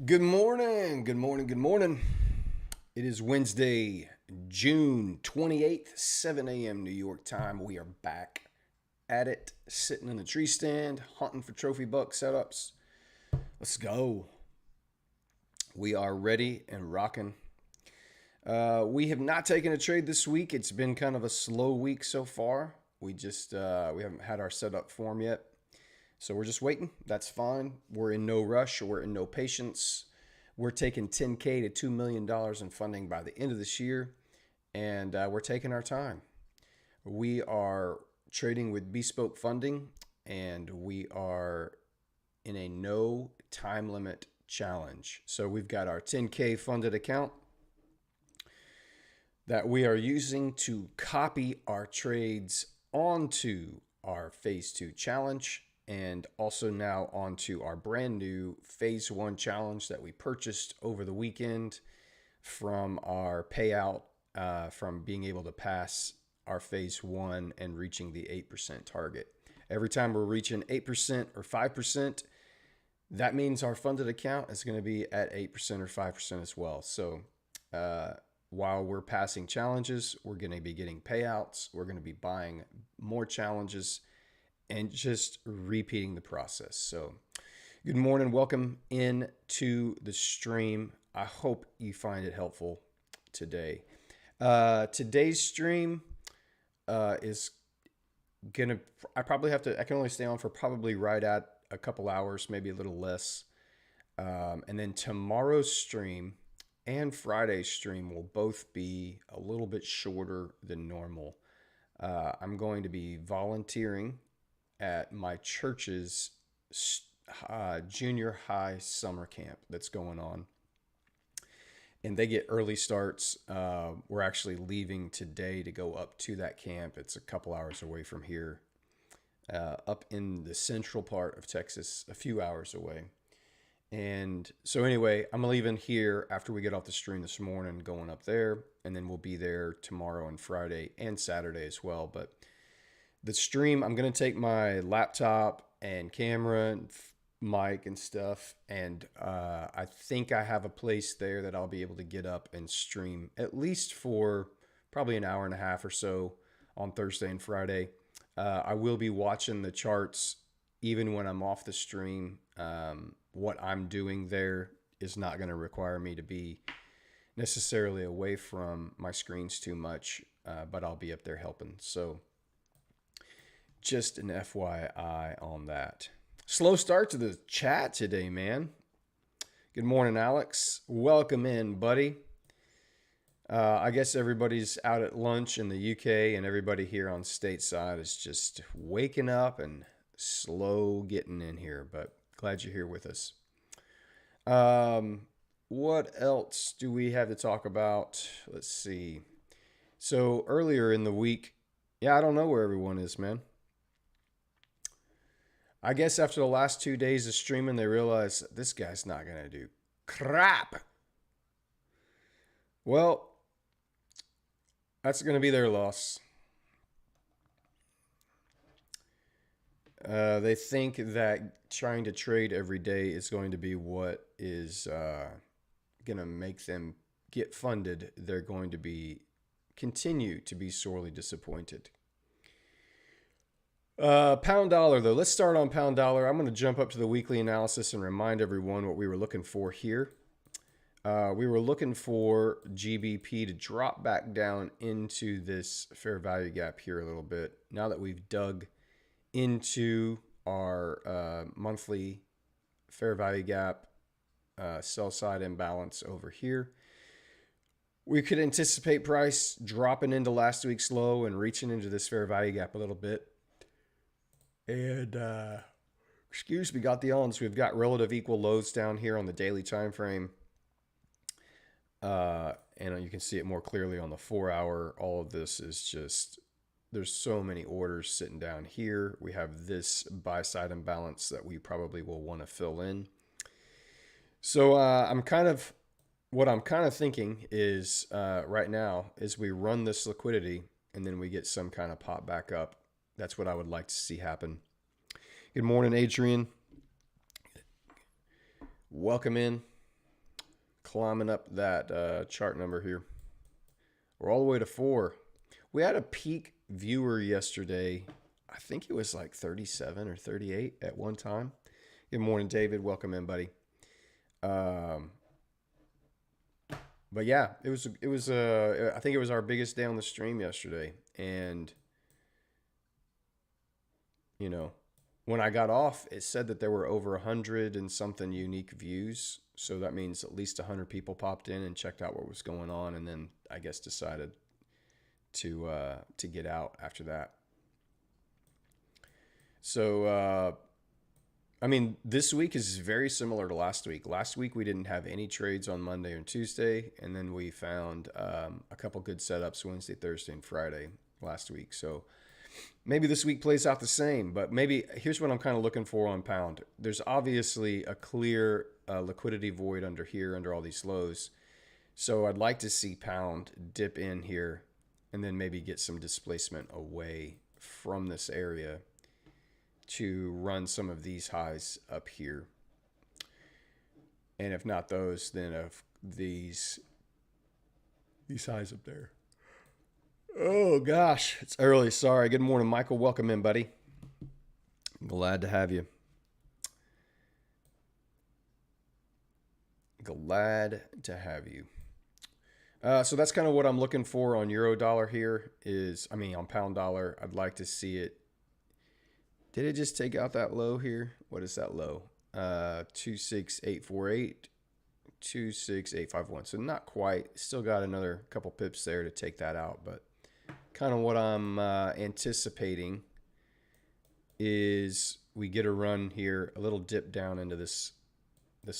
Good morning. Good morning. Good morning. It is Wednesday, June 28th, 7 a.m. New York time. We are back at it, sitting in the tree stand, hunting for trophy buck setups. Let's go. We are ready and rocking. We have not taken a trade this week. It's been kind of a slow week so far. We haven't had our setup form yet. So we're just waiting. That's fine. We're in no rush. We're in no patience. We're taking $10K to $2 million in funding by the end of this year, and we're taking our time. We are trading with bespoke funding, and we are in a no time limit challenge. So we've got our 10K funded account that we are using to copy our trades onto our phase 2 challenge, and also now onto our brand new phase 1 challenge that we purchased over the weekend from our payout from being able to pass our phase 1 and reaching the 8% target. Every time we're reaching 8% or 5%, that means our funded account is going to be at 8% or 5% as well. So while we're passing challenges, we're going to be getting payouts. We're going to be buying more challenges and just repeating the process. So good morning. Welcome in to the stream. I hope you find it helpful today. Today's stream is gonna, I can only stay on for probably right at a couple hours, maybe a little less. And then tomorrow's stream and Friday's stream will both be a little bit shorter than normal. I'm going to be volunteering at my church's junior high summer camp that's going on. And they get early starts. We're actually leaving today to go up to that camp. It's a couple hours away from here, up in the central part of Texas, a few hours away. And so anyway, I'm leaving here after we get off the stream this morning, going up there, and then we'll be there tomorrow and Friday and Saturday as well. But the stream, I'm going to take my laptop and camera and mic and stuff. And I think I have a place there that I'll be able to get up and stream at least for probably an hour and a half or so on Thursday and Friday. I will be watching the charts even when I'm off the stream. What I'm doing there is not going to require me to be necessarily away from my screens too much, but I'll be up there helping. So just an FYI on that. Slow start to the chat today, man. Good morning, Alex. Welcome in, buddy. I guess everybody's out at lunch in the UK, and everybody here on stateside is just waking up and slow getting in here, but glad you're here with us. What else do we have to talk about? Let's see. So earlier in the week, I don't know where everyone is, man. I guess after the last 2 days of streaming, they realized this guy's not going to do crap. Well, that's going to be their loss. They think that trying to trade every day is going to be what is going to make them get funded. They're going to continue to be sorely disappointed. Pound dollar, though. Let's start on pound dollar. I'm going to jump up to the weekly analysis and remind everyone what we were looking for here. We were looking for GBP to drop back down into this fair value gap here a little bit. Now that we've dug into our monthly fair value gap, sell side imbalance over here, we could anticipate price dropping into last week's low and reaching into this fair value gap a little bit. And got the ons. We've got relative equal lows down here on the daily time frame. And you can see it more clearly on the 4-hour. All of this is just, there's so many orders sitting down here. We have this buy side imbalance that we probably will want to fill in. So what I'm kind of thinking is right now is we run this liquidity and then we get some kind of pop back up. That's what I would like to see happen. Good morning, Adrian. Welcome in. climbing up that chart number here. We're all the way to 4. We had a peak viewer yesterday. I think it was like 37 or 38 at one time. Good morning, David. Welcome in, buddy. But yeah, it was I think it was our biggest day on the stream yesterday. And you know, when I got off, it said that there were over 100 and something unique views. So that means at least 100 people popped in and checked out what was going on, and then I guess decided to get out after that. So I mean, this week is very similar to last week. Last week we didn't have any trades on Monday and Tuesday, and then we found a couple good setups Wednesday, Thursday, and Friday last week. So maybe this week plays out the same, but maybe here's what I'm kind of looking for on pound. There's obviously a clear liquidity void under here, under all these lows. So I'd like to see pound dip in here and then maybe get some displacement away from this area to run some of these highs up here. And if not those, then of these highs up there. Oh gosh, it's early. Sorry. Good morning, Michael. Welcome in, buddy. Glad to have you. Glad to have you. So that's kind of what I'm looking for on euro dollar here on pound dollar. I'd like to see it. Did it just take out that low here? What is that low? 26848, 26851. So not quite. Still got another couple pips there to take that out, but kind of what I'm anticipating is we get a run here, a little dip down into this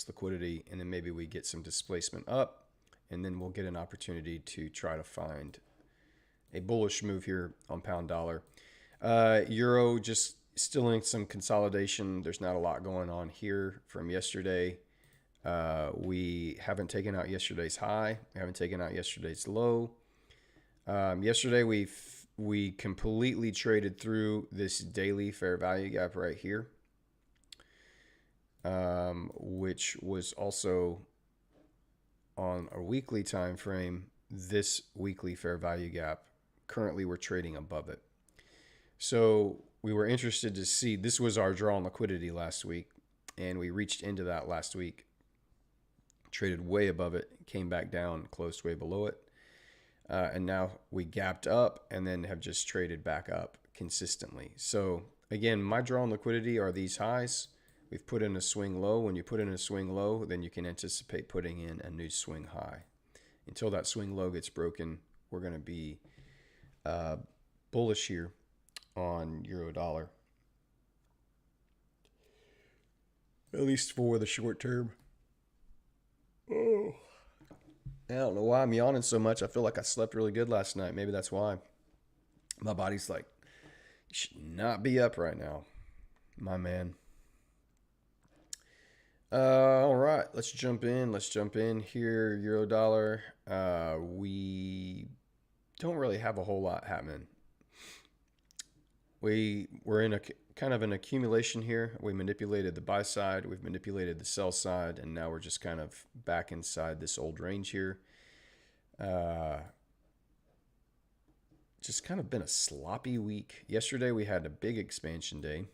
liquidity, and then maybe we get some displacement up, and then we'll get an opportunity to try to find a bullish move here on pound dollar. Euro just still in some consolidation. There's not a lot going on here from yesterday. We haven't taken out yesterday's high. We haven't taken out yesterday's low. Yesterday we completely traded through this daily fair value gap right here, which was also on a weekly time frame. This weekly fair value gap, currently we're trading above it. So we were interested to see, this was our draw on liquidity last week, and we reached into that last week, traded way above it, came back down, closed way below it. And now we gapped up and then have just traded back up consistently. So again, my draw on liquidity are these highs. We've put in a swing low. When you put in a swing low, then you can anticipate putting in a new swing high. Until that swing low gets broken, we're going to be bullish here on euro dollar, at least for the short term. Oh, I don't know why I'm yawning so much. I feel like I slept really good last night. Maybe that's why. My body's like, you should not be up right now, my man. All right, let's jump in. Let's jump in here. Euro dollar. We don't really have a whole lot happening. We're in a kind of an accumulation here. We manipulated the buy side, we've manipulated the sell side, and now we're just kind of back inside this old range here. Just kind of been a sloppy week. Yesterday we had a big expansion day.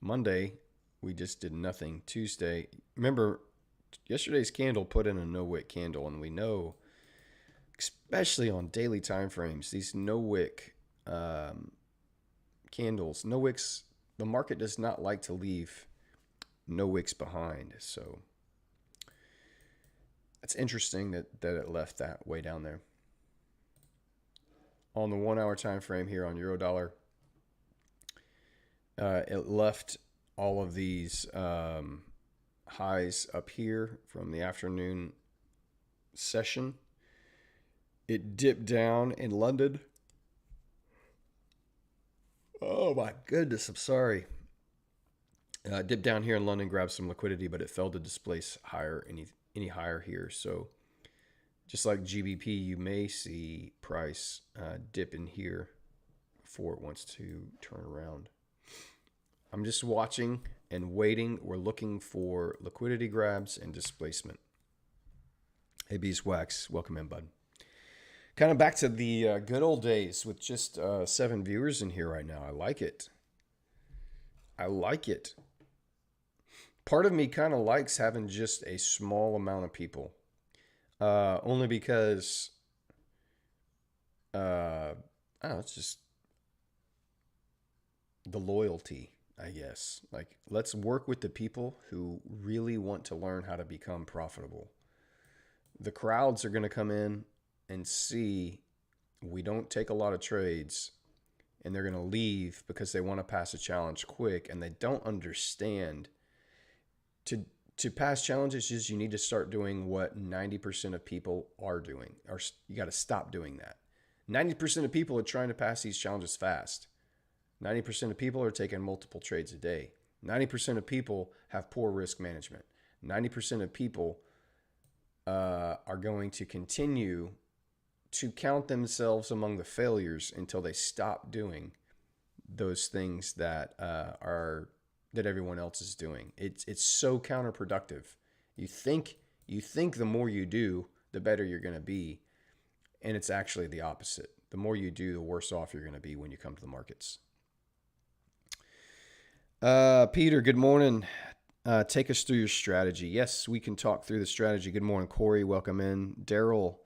Monday we just did nothing. Tuesday, remember yesterday's candle put in a no wick candle, and we know, especially on daily time frames, these no wick candles, no wicks, the market does not like to leave no wicks behind. So it's interesting that it left that way down there. On the 1 hour time frame here on euro dollar, it left all of these highs up here from the afternoon session. It dipped down in London. Oh my goodness, I'm sorry. Dipped down here in London, grabbed some liquidity, but it failed to displace higher any higher here. So just like GBP, you may see price dip in here before it wants to turn around. I'm just watching and waiting. We're looking for liquidity grabs and displacement. Hey, Beeswax, welcome in, bud. Kind of back to the good old days with just 7 viewers in here right now. I like it. I like it. Part of me kind of likes having just a small amount of people, only because I don't know, it's just the loyalty, I guess. Like, let's work with the people who really want to learn how to become profitable. The crowds are going to come in and see we don't take a lot of trades, and they're going to leave because they want to pass a challenge quick, and they don't understand to pass challenges is you need to start doing what 90% of people are doing, or you got to stop doing that. 90% of people are trying to pass these challenges fast. 90% of people are taking multiple trades a day. 90% of people have poor risk management. 90% of people are going to continue to count themselves among the failures until they stop doing those things that that everyone else is doing. It's so counterproductive. You think the more you do, the better you're going to be, and it's actually the opposite. The more you do, the worse off you're going to be when you come to the markets. Peter, good morning. Take us through your strategy. Yes, we can talk through the strategy. Good morning, Corey. Welcome in. Daryl,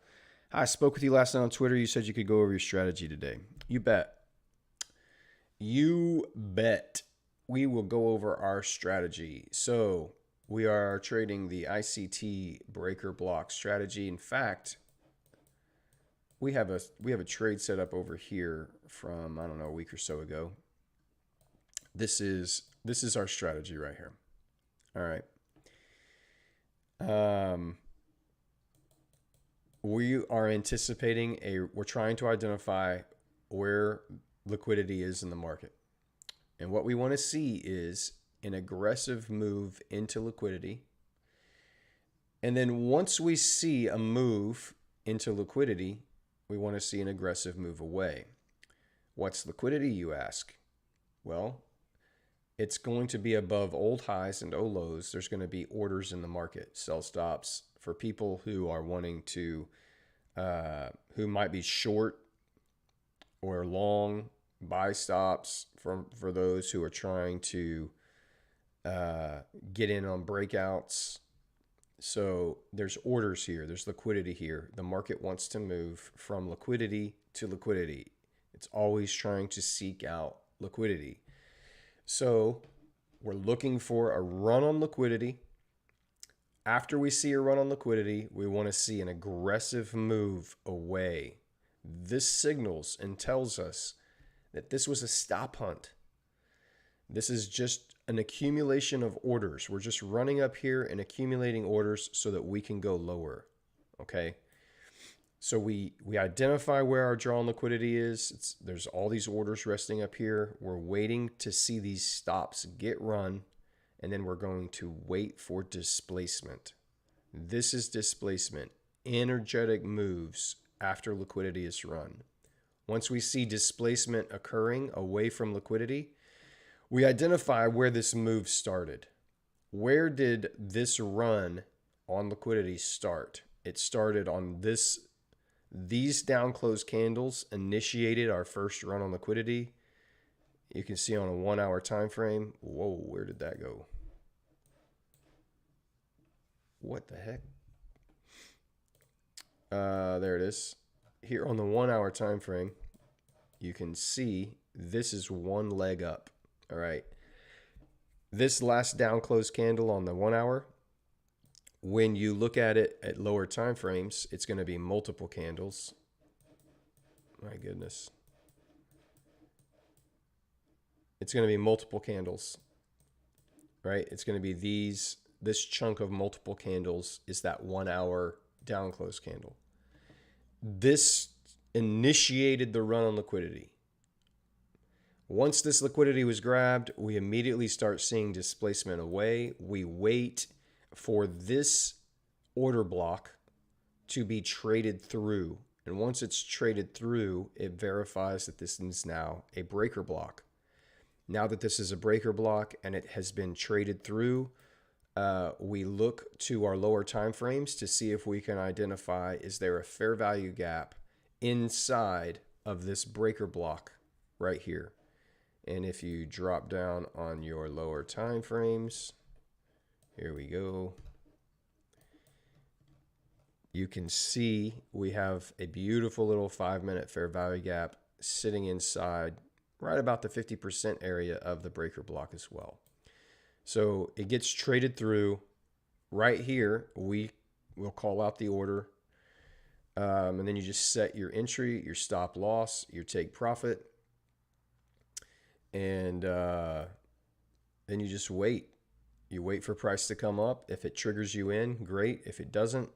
I spoke with you last night on Twitter. You said you could go over your strategy today. You bet. You bet. We will go over our strategy. So we are trading the ICT breaker block strategy. In fact, we have a trade set up over here from, I don't know, a week or so ago. This is our strategy right here. All right. We are anticipating we're trying to identify where liquidity is in the market. And what we want to see is an aggressive move into liquidity. And then once we see a move into liquidity, we want to see an aggressive move away. What's liquidity, you ask? Well, it's going to be above old highs and old lows. There's going to be orders in the market, sell stops for people who are wanting to, who might be short or long, buy stops for those who are trying to get in on breakouts. So there's orders here. There's liquidity here. The market wants to move from liquidity to liquidity. It's always trying to seek out liquidity. So we're looking for a run on liquidity. After we see a run on liquidity, we want to see an aggressive move away. This signals and tells us that this was a stop hunt. This is just an accumulation of orders. We're just running up here and accumulating orders so that we can go lower. Okay. So we identify where our draw on liquidity is. There's all these orders resting up here. We're waiting to see these stops get run, and then we're going to wait for displacement. This is displacement, energetic moves after liquidity is run. Once we see displacement occurring away from liquidity, we identify where this move started. Where did this run on liquidity start? It started on these down close candles initiated our first run on liquidity. You can see on a 1 hour time frame. Whoa, where did that go? What the heck? There it is. Here on the 1 hour time frame, you can see this is one leg up. All right. This last down close candle on the 1 hour, when you look at it at lower time frames, it's going to be multiple candles. My goodness. It's going to be multiple candles, right? It's going to be this chunk of multiple candles is that 1 hour down close candle. This initiated the run on liquidity. Once this liquidity was grabbed, we immediately start seeing displacement away. We wait for this order block to be traded through. And once it's traded through, it verifies that this is now a breaker block. Now that this is a breaker block and it has been traded through, We look to our lower time frames to see if we can identify, is there a fair value gap inside of this breaker block right here. And if you drop down on your lower time frames, here we go. You can see we have a beautiful little 5-minute fair value gap sitting inside right about the 50% area of the breaker block as well. So it gets traded through right here. We will call out the order. And then you just set your entry, your stop loss, your take profit. And then you just wait. You wait for price to come up. If it triggers you in, great. If it doesn't,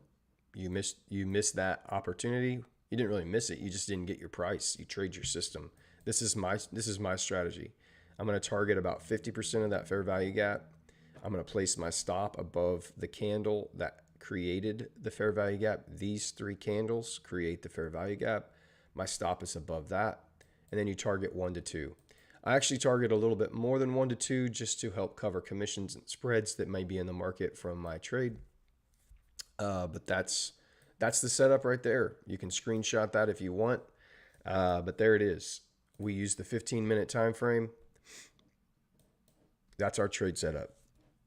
you miss that opportunity. You didn't really miss it. You just didn't get your price. You trade your system. This is my strategy. I'm going to target about 50% of that fair value gap. I'm going to place my stop above the candle that created the fair value gap. These 3 candles create the fair value gap. My stop is above that. And then you target 1 to 2. I actually target a little bit more than 1 to 2 just to help cover commissions and spreads that may be in the market from my trade. But that's the setup right there. You can screenshot that if you want. But there it is. We use the 15-minute time frame. That's our trade setup.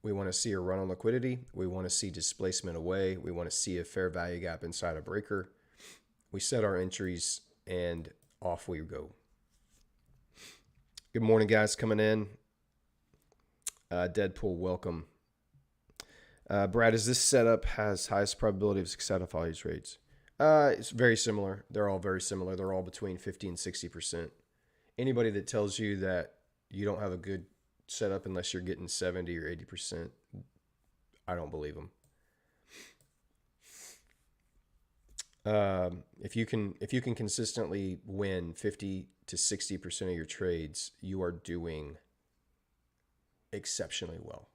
We want to see a run on liquidity. We want to see displacement away. We want to see a fair value gap inside a breaker. We set our entries and off we go. Good morning, guys, coming in. Deadpool, welcome. Brad, is this setup has highest probability of success of all your trades? It's very similar. They're all very similar. They're all between 50 and 60%. Anybody that tells you that you don't have a good setup unless you're getting 70 or 80%, I don't believe them. If you can consistently win 50 to 60% of your trades, you are doing exceptionally well.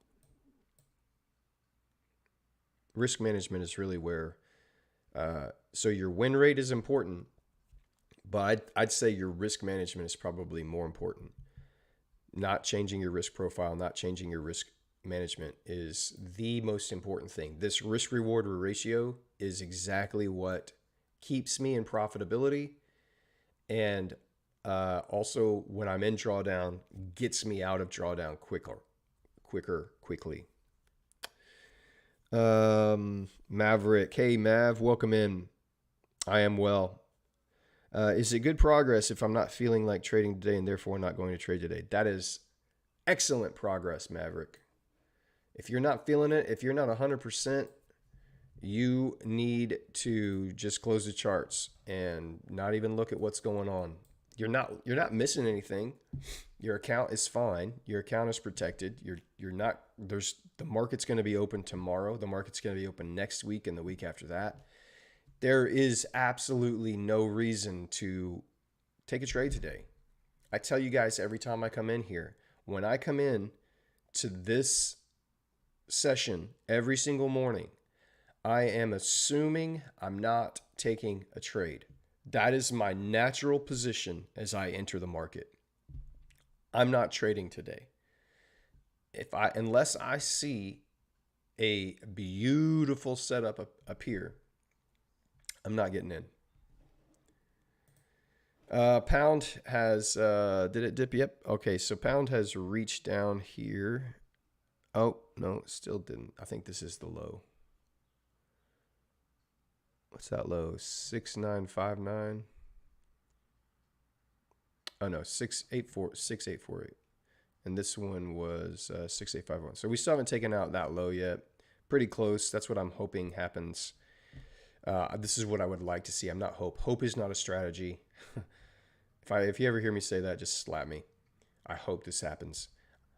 Risk management is really where, so your win rate is important, but I'd say your risk management is probably more important. Not changing your risk profile, not changing your risk management is the most important thing. This risk reward ratio is exactly what keeps me in profitability, and also when I'm in drawdown, gets me out of drawdown quickly. Maverick, hey Mav, welcome in. I am well. Is it good progress if I'm not feeling like trading today and therefore not going to trade today? That is excellent progress, Maverick. If you're not feeling it, if you're not 100%, you need to just close the charts and not even look at what's going on. You're not missing anything. Your account is fine. Your account is protected. The market's going to be open tomorrow. The market's going to be open next week and the week after that. There is absolutely no reason to take a trade today. I tell you guys every time I come in here, when I come in to this session every single morning, I am assuming I'm not taking a trade. That is my natural position as I enter the market. I'm not trading today. Unless I see a beautiful setup up here, I'm not getting in. Pound has, did it dip? Yep. Okay, so Pound has reached down here. Oh, no, it still didn't. I think this is the low. What's that low? 6959. Oh, no, 6848. And this one was 6851. So we still haven't taken out that low yet. Pretty close. That's what I'm hoping happens. This is what I would like to see. I'm not hope. Hope is not a strategy. If you ever hear me say that, just slap me. I hope this happens.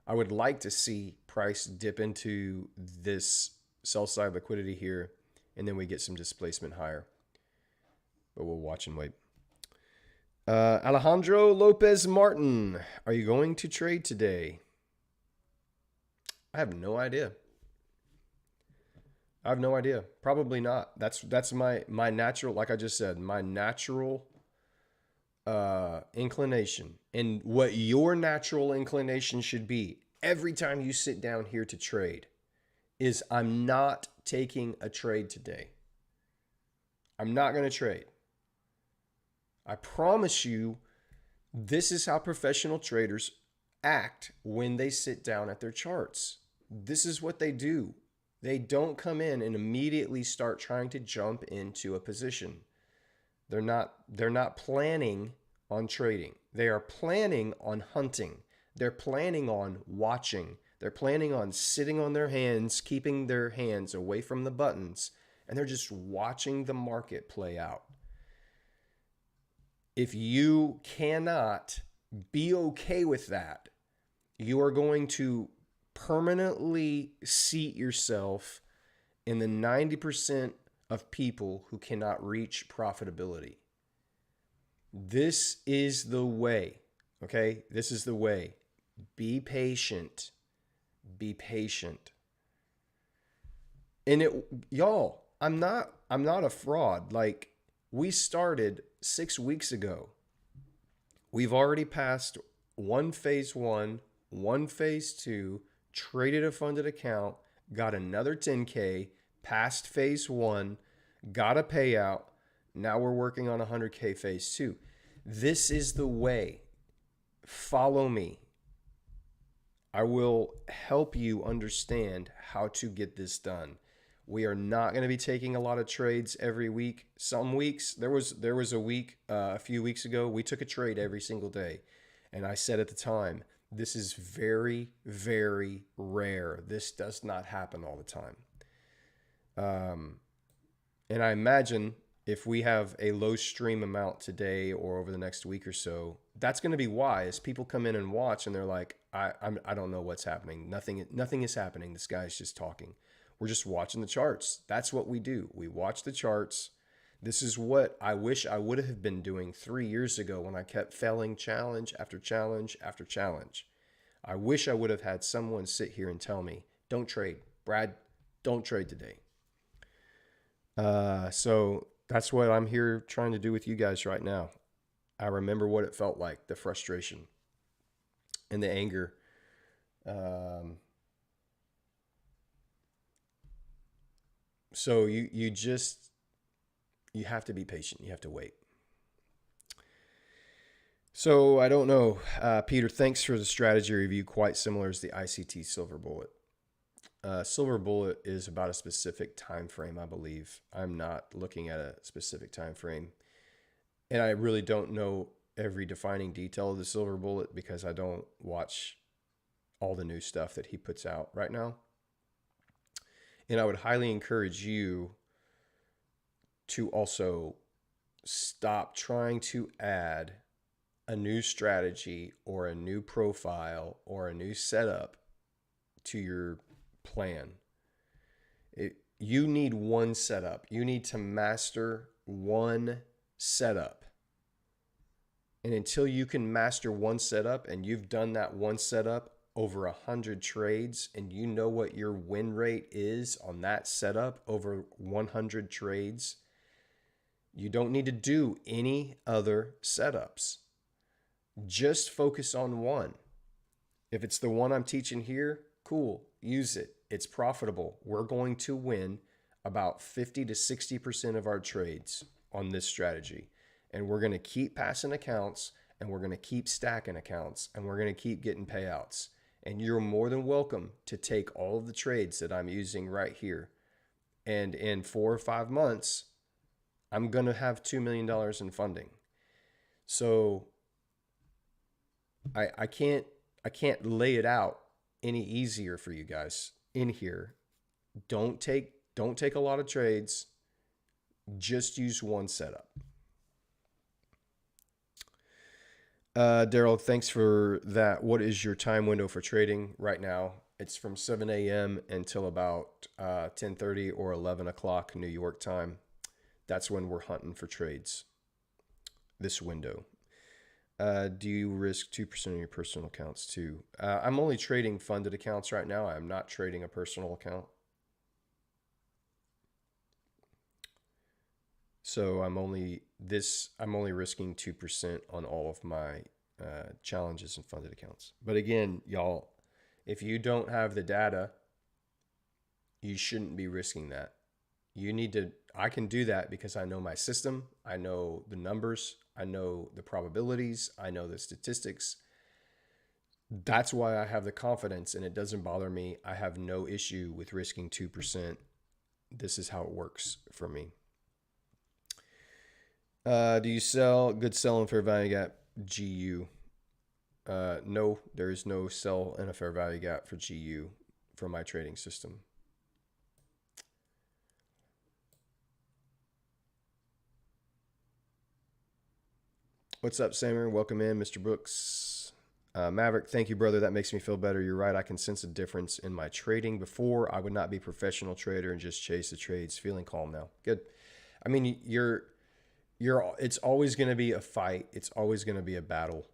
I would like to see price dip into this sell side liquidity here, and then we get some displacement higher. But we'll watch and wait. Alejandro Lopez Martin, are you going to trade today? I have no idea. Probably not. That's my natural, like I just said, my natural inclination. And what your natural inclination should be every time you sit down here to trade is I'm not taking a trade today. I'm not going to trade. I promise you, this is how professional traders act when they sit down at their charts. This is what they do. They don't come in and immediately start trying to jump into a position. They're not planning on trading. They are planning on hunting. They're planning on watching. They're planning on sitting on their hands, keeping their hands away from the buttons, and they're just watching the market play out. If you cannot be okay with that, you are going to permanently seat yourself in the 90% of people who cannot reach profitability. This is the way, okay? This is the way. Be patient. Be patient. And y'all, I'm not a fraud. Like, we started 6 weeks ago. We've already passed one phase 1, one phase 2, traded a funded account, got another 10K, passed phase 1, got a payout. Now we're working on 100K phase 2. This is the way. Follow me. I will help you understand how to get this done. We are not going to be taking a lot of trades every week. Some weeks, there was a week, a few weeks ago, we took a trade every single day. And I said at the time, this is very, very rare. This does not happen all the time. And I imagine if we have a low stream amount today or over the next week or so, that's going to be why. As people come in and watch and they're like, I don't know what's happening. Nothing is happening. This guy's just talking. We're just watching the charts. That's what we do. We watch the charts. This is what I wish I would have been doing 3 years ago when I kept failing challenge after challenge after challenge. I wish I would have had someone sit here and tell me, don't trade. Brad, don't trade today. So that's what I'm here trying to do with you guys right now. I remember what it felt like, the frustration and the anger. So you have to be patient. You have to wait. So I don't know, Peter, thanks for the strategy review. Quite similar as the ICT Silver Bullet. Silver Bullet is about a specific time frame, I believe. I'm not looking at a specific time frame. And I really don't know every defining detail of the Silver Bullet because I don't watch all the new stuff that he puts out right now. And I would highly encourage you to also stop trying to add a new strategy or a new profile or a new setup to your plan. You need one setup. You need to master one setup. And until you can master one setup and you've done that one setup over 100 trades and you know what your win rate is on that setup over 100 trades, you don't need to do any other setups. Just focus on one. If it's the one I'm teaching here, cool, use it. It's profitable. We're going to win about 50 to 60% of our trades on this strategy. And we're going to keep passing accounts and we're going to keep stacking accounts and we're going to keep getting payouts. And you're more than welcome to take all of the trades that I'm using right here. And in 4 or 5 months, I'm going to have $2 million in funding. So I can't lay it out any easier for you guys in here. Don't take a lot of trades. Just use one setup. Daryl, thanks for that. What is your time window for trading right now? It's from 7 a.m. until about 10:30 or 11 o'clock New York time. That's when we're hunting for trades. This window. Do you risk 2% of your personal accounts too? I'm only trading funded accounts right now. I'm not trading a personal account. So I'm only risking 2% on all of my challenges and funded accounts. But again, y'all, if you don't have the data you shouldn't be risking that. You need to, I can do that because I know my system. I know the numbers. I know the probabilities. I know the statistics. That's why I have the confidence and it doesn't bother me. I have no issue with risking 2%. This is how it works for me. Do you sell good sell and fair value gap GU? No, there is no sell and a fair value gap for GU for my trading system. What's up, Samer? Welcome in, Mr. Brooks. Maverick, thank you, brother. That makes me feel better. You're right. I can sense a difference in my trading. Before, I would not be a professional trader and just chase the trades. Feeling calm now. Good. I mean, it's always going to be a fight. It's always going to be a battle.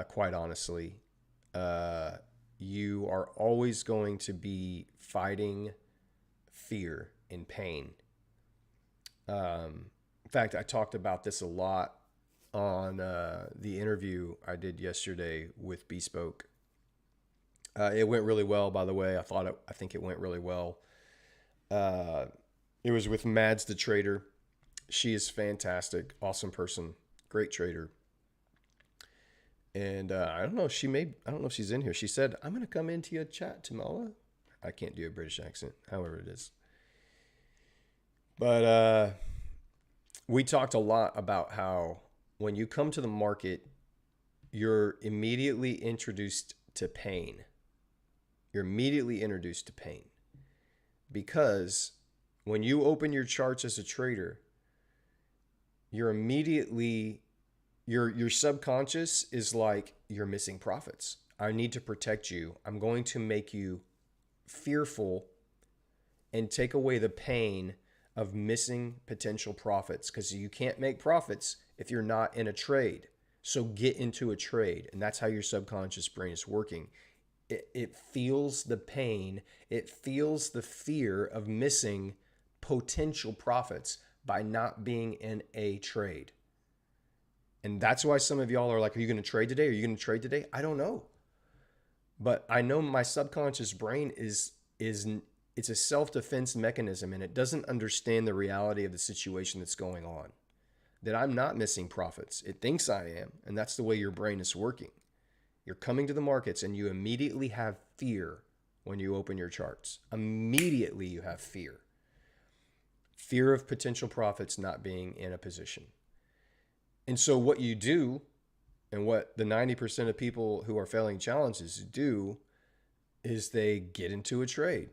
Quite honestly, you are always going to be fighting fear and pain. In fact, I talked about this a lot on the interview I did yesterday with Bespoke. It went really well, by the way. I think it went really well. It was with Mads the trader. She is fantastic, awesome person, great trader. And I don't know if she's in here. She said, I'm going to come into your chat tomorrow. I can't do a British accent, however it is. But we talked a lot about how when you come to the market, you're immediately introduced to pain. You're immediately introduced to pain. Because when you open your charts as a trader, you're immediately, your subconscious is like, you're missing profits. I need to protect you. I'm going to make you fearful and take away the pain of missing potential profits, because you can't make profits if you're not in a trade. So get into a trade. And that's how your subconscious brain is working. It feels the pain. It feels the fear of missing potential profits by not being in a trade. And that's why some of y'all are like, are you going to trade today? Are you going to trade today? I don't know. But I know my subconscious brain it's a self-defense mechanism, and it doesn't understand the reality of the situation that's going on. That I'm not missing profits. It thinks I am, and that's the way your brain is working. You're coming to the markets and you immediately have fear when you open your charts. Immediately you have fear. Fear of potential profits not being in a position. And so what you do, and what the 90% of people who are failing challenges do, is they get into a trade.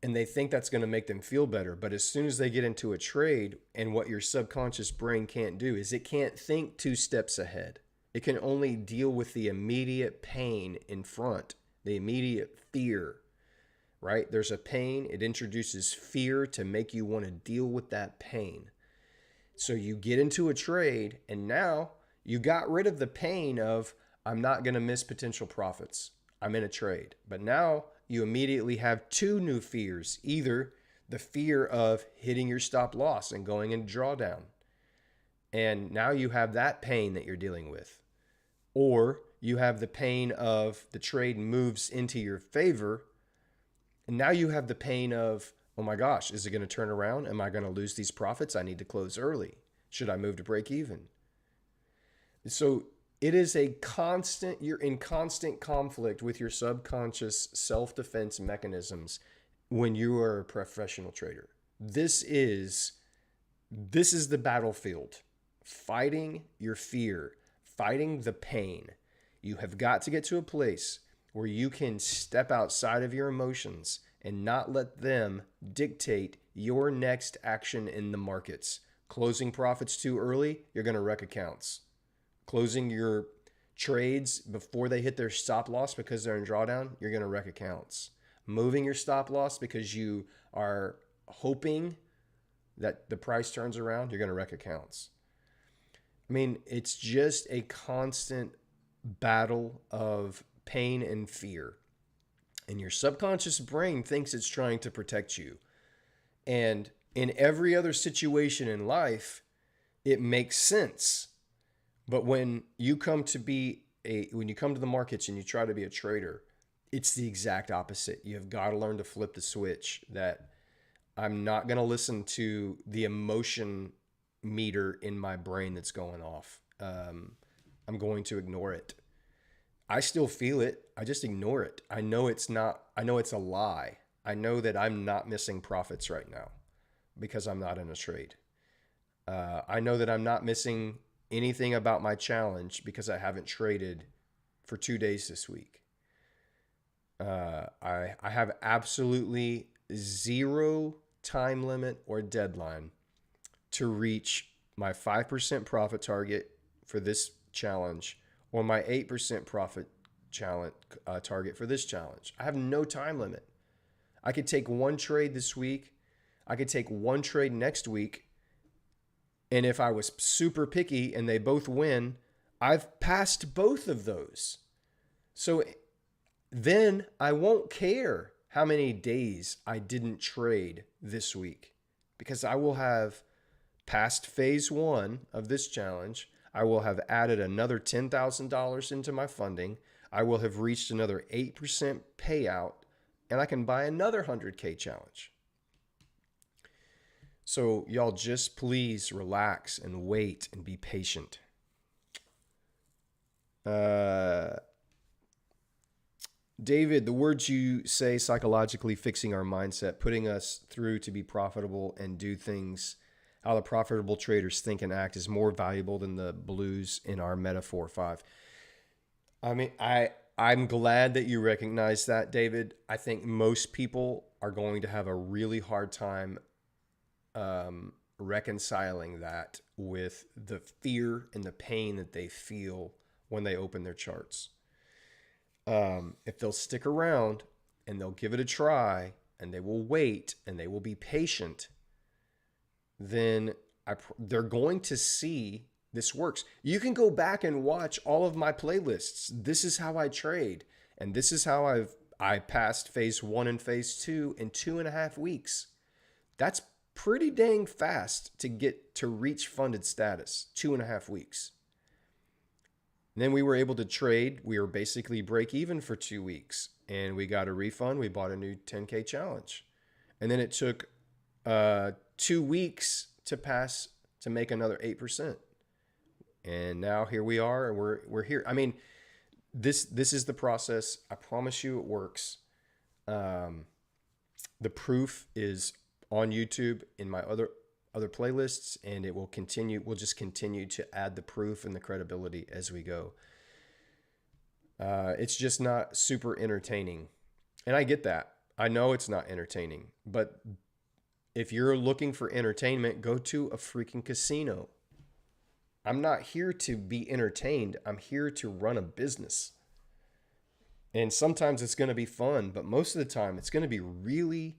And they think that's going to make them feel better. But as soon as they get into a trade, and what your subconscious brain can't do is it can't think 2 steps ahead. It can only deal with the immediate pain in front, the immediate fear, right? There's a pain. It introduces fear to make you want to deal with that pain. So you get into a trade, and now you got rid of the pain of, I'm not going to miss potential profits. I'm in a trade. But now you immediately have 2 new fears. Either the fear of hitting your stop loss and going into drawdown, and now you have that pain that you're dealing with. Or you have the pain of the trade moves into your favor, and now you have the pain of, oh my gosh, is it going to turn around? Am I going to lose these profits? I need to close early. Should I move to break even? So it is you're in constant conflict with your subconscious self-defense mechanisms when you are a professional trader. This is the battlefield. Fighting your fear, fighting the pain. You have got to get to a place where you can step outside of your emotions and not let them dictate your next action in the markets. Closing profits too early, you're going to wreck accounts. Closing your trades before they hit their stop loss because they're in drawdown, you're going to wreck accounts. Moving your stop loss because you are hoping that the price turns around, you're going to wreck accounts. I mean, it's just a constant battle of pain and fear. And your subconscious brain thinks it's trying to protect you. And in every other situation in life, it makes sense. But when you come to the markets and you try to be a trader, It's the exact opposite. You have got to learn to flip the switch that I'm not going to listen to the emotion meter in my brain that's going off. I'm going to ignore it. I still feel it. I just ignore it. I know it's not, I know it's a lie. I know that I'm not missing profits right now because I'm not in a trade. I know that I'm not missing anything about my challenge because I haven't traded for 2 days this week. I have absolutely zero time limit or deadline to reach my 5% profit target for this challenge or my 8% profit challenge target for this challenge. I have no time limit. I could take one trade this week. I could take one trade next week. And if I was super picky and they both win, I've passed both of those. So then I won't care how many days I didn't trade this week because I will have passed phase one of this challenge. I will have added another $10,000 into my funding. I will have reached another 8% payout, and I can buy another 100K challenge. So y'all just please relax and wait and be patient. David, the words you say psychologically fixing our mindset, putting us through to be profitable and do things how the profitable traders think and act is more valuable than the blues in our metaphor 5. I mean, I'm glad that you recognize that, David. I think most people are going to have a really hard time reconciling that with the fear and the pain that they feel when they open their charts. If they'll stick around and they'll give it a try and they will wait and they will be patient, then they're going to see this works. You can go back and watch all of my playlists. This is how I trade. And this is how I passed phase one and phase two in 2.5 weeks. That's pretty dang fast to get to reach funded status, 2.5 weeks. And then we were able to trade. We were basically break even for 2 weeks and we got a refund. We bought a new 10K challenge. And then it took 2 weeks to pass to make another 8%. And now here we are and we're here. I mean, this is the process. I promise you it works. The proof is on YouTube in my other playlists, and it will continue. We'll just continue to add the proof and the credibility as we go. It's just not super entertaining. And I get that. I know it's not entertaining, but if you're looking for entertainment, go to a freaking casino. I'm not here to be entertained. I'm here to run a business. And sometimes it's going to be fun, but most of the time it's going to be really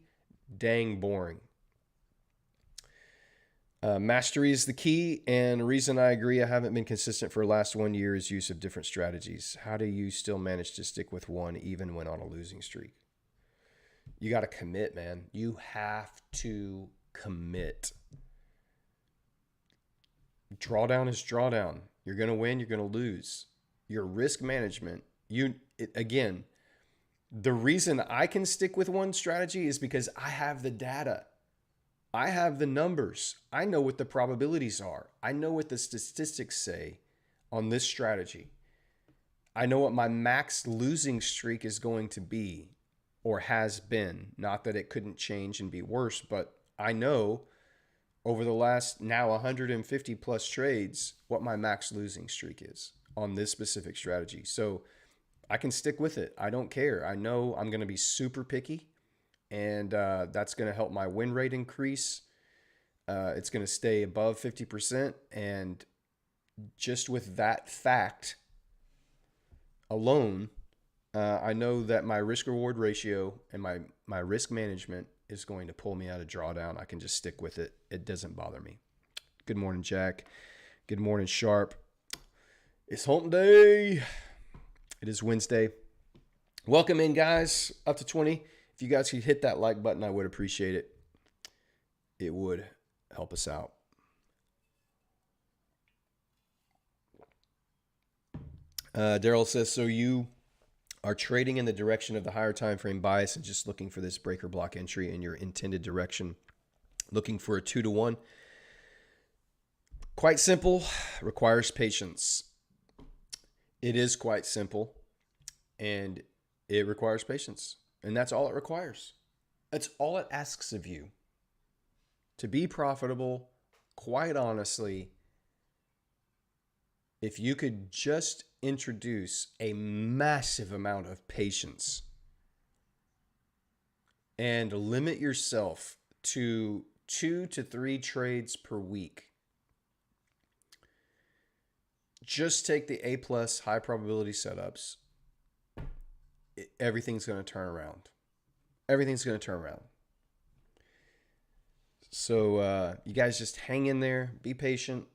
dang boring. Mastery is the key, and the reason I agree I haven't been consistent for the last 1 year is use of different strategies. How do you still manage to stick with one even when on a losing streak? You got to commit, man. You have to commit. Drawdown is drawdown. You're going to win, you're going to lose. Your risk management, again, the reason I can stick with one strategy is because I have the data. I have the numbers. I know what the probabilities are. I know what the statistics say on this strategy. I know what my max losing streak is going to be or has been. Not that it couldn't change and be worse, but I know over the last now 150 plus trades what my max losing streak is on this specific strategy. So I can stick with it. I don't care. I know I'm going to be super picky. And that's going to help my win rate increase. It's going to stay above 50%. And just with that fact alone, I know that my risk-reward ratio and my risk management is going to pull me out of drawdown. I can just stick with it. It doesn't bother me. Good morning, Jack. Good morning, Sharp. It's hump day. It is Wednesday. Welcome in, guys. Up to 20. If you guys could hit that like button, I would appreciate it. It would help us out. Daryl says, so you are trading in the direction of the higher time frame bias and just looking for this breaker block entry in your intended direction, looking for a 2-to-1. Quite simple, requires patience. It is quite simple, and it requires patience. And that's all it requires. That's all it asks of you. To be profitable, quite honestly, if you could just introduce a massive amount of patience and limit yourself to 2 to 3 trades per week, just take the A+ high probability setups, everything's going to turn around. Everything's going to turn around. So you guys just hang in there, be patient.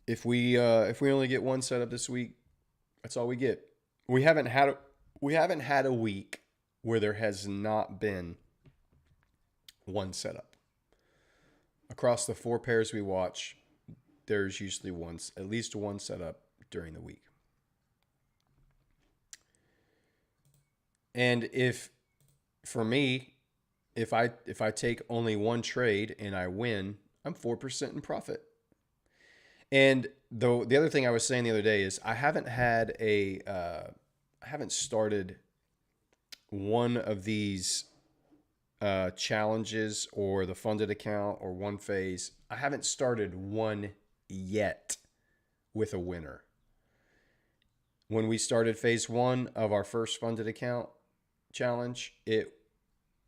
If we only get one setup this week, that's all we get. We haven't had a week where there has not been one setup. Across the 4 pairs we watch, there's usually at least one setup during the week. And if I take only one trade and I win, I'm 4% in profit. And the other thing I was saying the other day is I haven't started one of these challenges or the funded account or one phase. I haven't started one yet with a winner. When we started phase 1 of our first funded account challenge,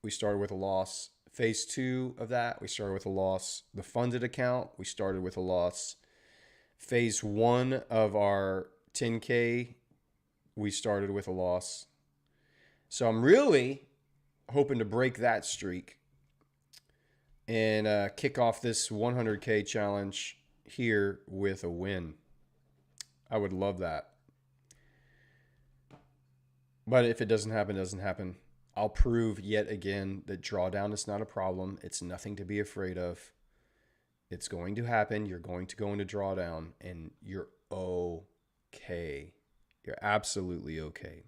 we started with a loss. Phase 2 of that, we started with a loss. The funded account, we started with a loss. Phase 1 of our 10K, we started with a loss. So I'm really hoping to break that streak and kick off this 100K challenge here with a win. I would love that. But if it doesn't happen, it doesn't happen. I'll prove yet again that drawdown is not a problem. It's nothing to be afraid of. It's going to happen. You're going to go into drawdown and you're okay. You're absolutely okay.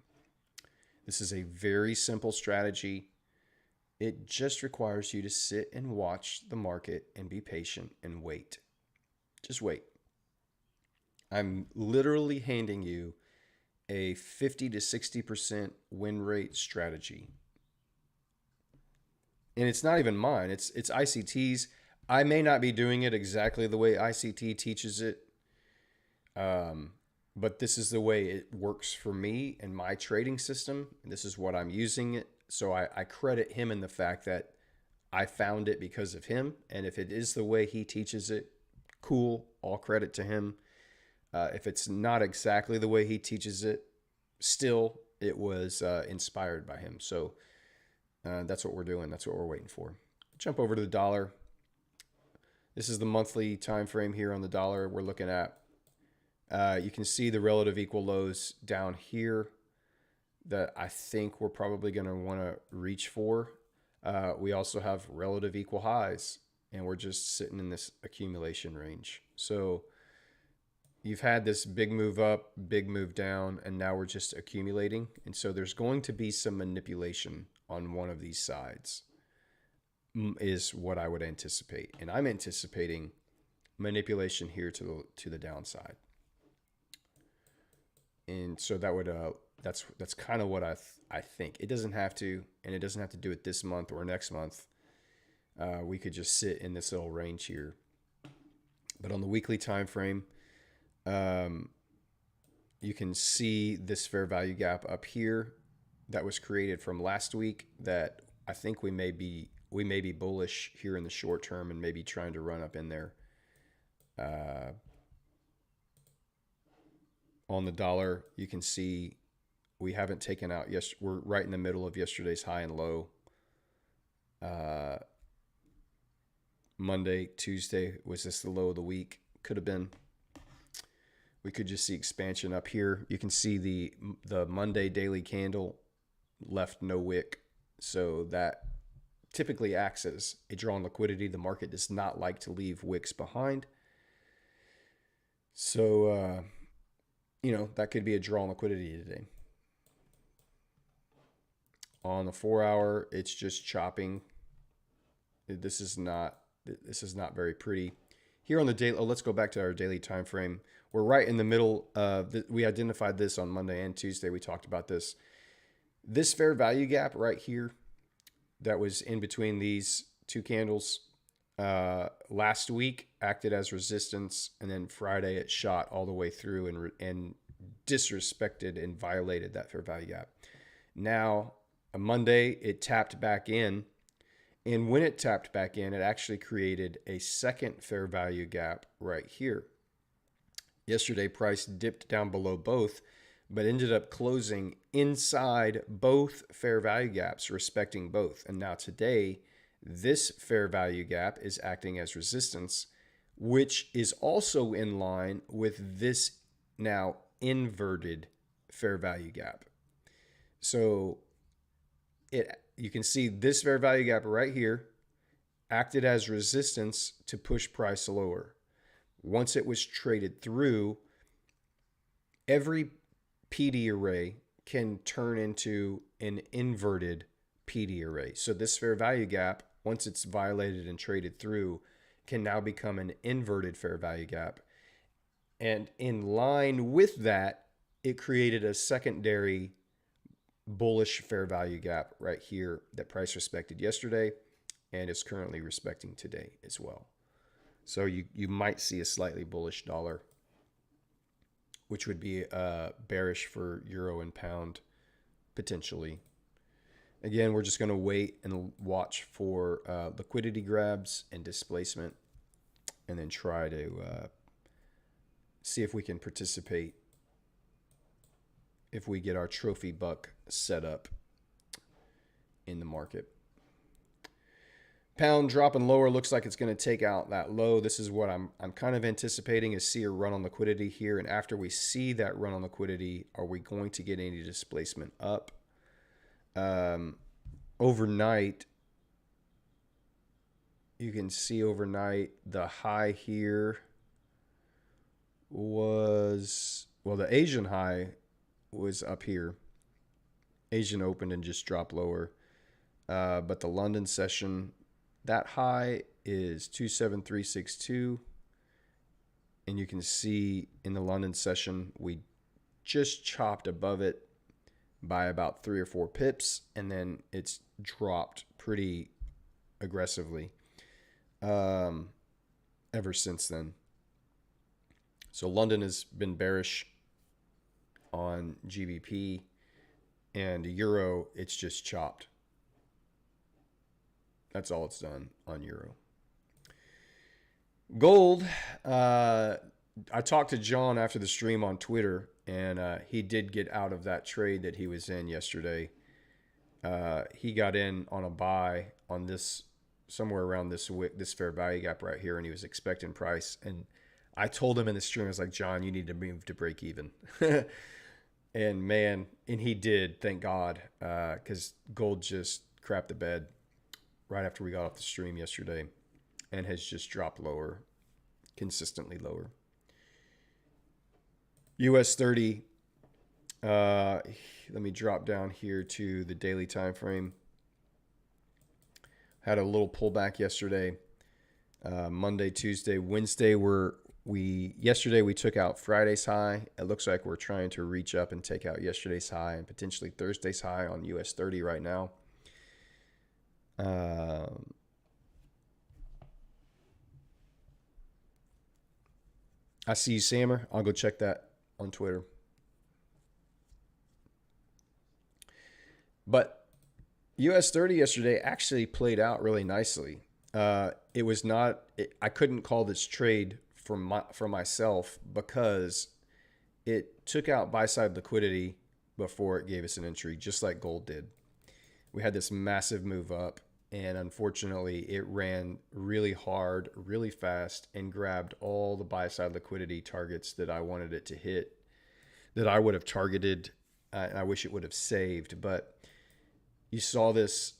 This is a very simple strategy. It just requires you to sit and watch the market and be patient and wait. Just wait. I'm literally handing you a 50 to 60% win rate strategy. And it's not even mine. It's ICT's. I may not be doing it exactly the way ICT teaches it, but this is the way it works for me and my trading system. And this is what I'm using it. So I credit him in the fact that I found it because of him. And if it is the way he teaches it, cool, all credit to him. If it's not exactly the way he teaches it, still, it was inspired by him. So that's what we're doing. That's what we're waiting for. Jump over to the dollar. This is the monthly time frame here on the dollar we're looking at. You can see the relative equal lows down here that I think we're probably going to want to reach for. We also have relative equal highs, and we're just sitting in this accumulation range. So you've had this big move up, big move down, and now we're just accumulating. And so there's going to be some manipulation on one of these sides is what I would anticipate. And I'm anticipating manipulation here to the downside. And so that would that's kind of what I think. It doesn't have to, and it doesn't have to do it this month or next month. We could just sit in this little range here. But on the weekly time frame, you can see this fair value gap up here that was created from last week that I think we may be bullish here in the short term and maybe trying to run up in there. On the dollar, you can see we haven't taken out. We're right in the middle of yesterday's high and low. Monday, Tuesday, was this the low of the week? Could have been. We could just see expansion up here. You can see the Monday daily candle left no wick. So that typically acts as a draw on liquidity. The market does not like to leave wicks behind. So that could be a draw on liquidity today. On the 4-hour, it's just chopping. This is not very pretty. Here on the daily, let's go back to our daily time frame. We're right in the middle of we identified this on Monday and Tuesday. We talked about this. This fair value gap right here that was in between these two candles last week acted as resistance, and then Friday it shot all the way through and disrespected and violated that fair value gap. Now, on Monday, it tapped back in, and when it tapped back in, it actually created a second fair value gap right here. Yesterday, price dipped down below both, but ended up closing inside both fair value gaps, respecting both. And now today, this fair value gap is acting as resistance, which is also in line with this now inverted fair value gap. So you can see this fair value gap right here acted as resistance to push price lower. Once it was traded through, every PD array can turn into an inverted PD array. So this fair value gap, once it's violated and traded through, can now become an inverted fair value gap. And in line with that, it created a secondary bullish fair value gap right here that price respected yesterday and is currently respecting today as well. So you might see a slightly bullish dollar, which would be bearish for euro and pound potentially. Again, we're just going to wait and watch for liquidity grabs and displacement, and then try to see if we can participate if we get our trophy buck set up in the market. Pound dropping lower, looks like it's going to take out that low. This is what I'm kind of anticipating, is see a run on liquidity here. And after we see that run on liquidity, are we going to get any displacement up? Overnight, you can see overnight the high here was, well, the Asian high was up here. Asian opened and just dropped lower. But the London session, that high is 27362. And you can see in the London session, we just chopped above it by about 3 or 4 pips. And then it's dropped pretty aggressively ever since then. So London has been bearish on GBP, and euro, it's just chopped. That's all it's done on euro. Gold, I talked to John after the stream on Twitter, and he did get out of that trade that he was in yesterday. He got in on a buy on this, somewhere around this wick, this fair value gap right here, and he was expecting price. And I told him in the stream, I was like, John, you need to move to break even. And man, and he did, thank God, because gold just crapped the bed right after we got off the stream yesterday and has just dropped lower, consistently lower. US 30, let me drop down here to the daily time frame. Had a little pullback yesterday, Monday, Tuesday, Wednesday. Yesterday we took out Friday's high. It looks like we're trying to reach up and take out yesterday's high and potentially Thursday's high on US 30 right now. I see you, Sammer. I'll go check that on Twitter. But US 30 yesterday actually played out really nicely. It was not, I couldn't call this trade for myself because it took out buy-side liquidity before it gave us an entry, just like gold did. We had this massive move up, and unfortunately it ran really hard, really fast, and grabbed all the buy-side liquidity targets that I wanted it to hit, that I would have targeted, and I wish it would have saved. But you saw this,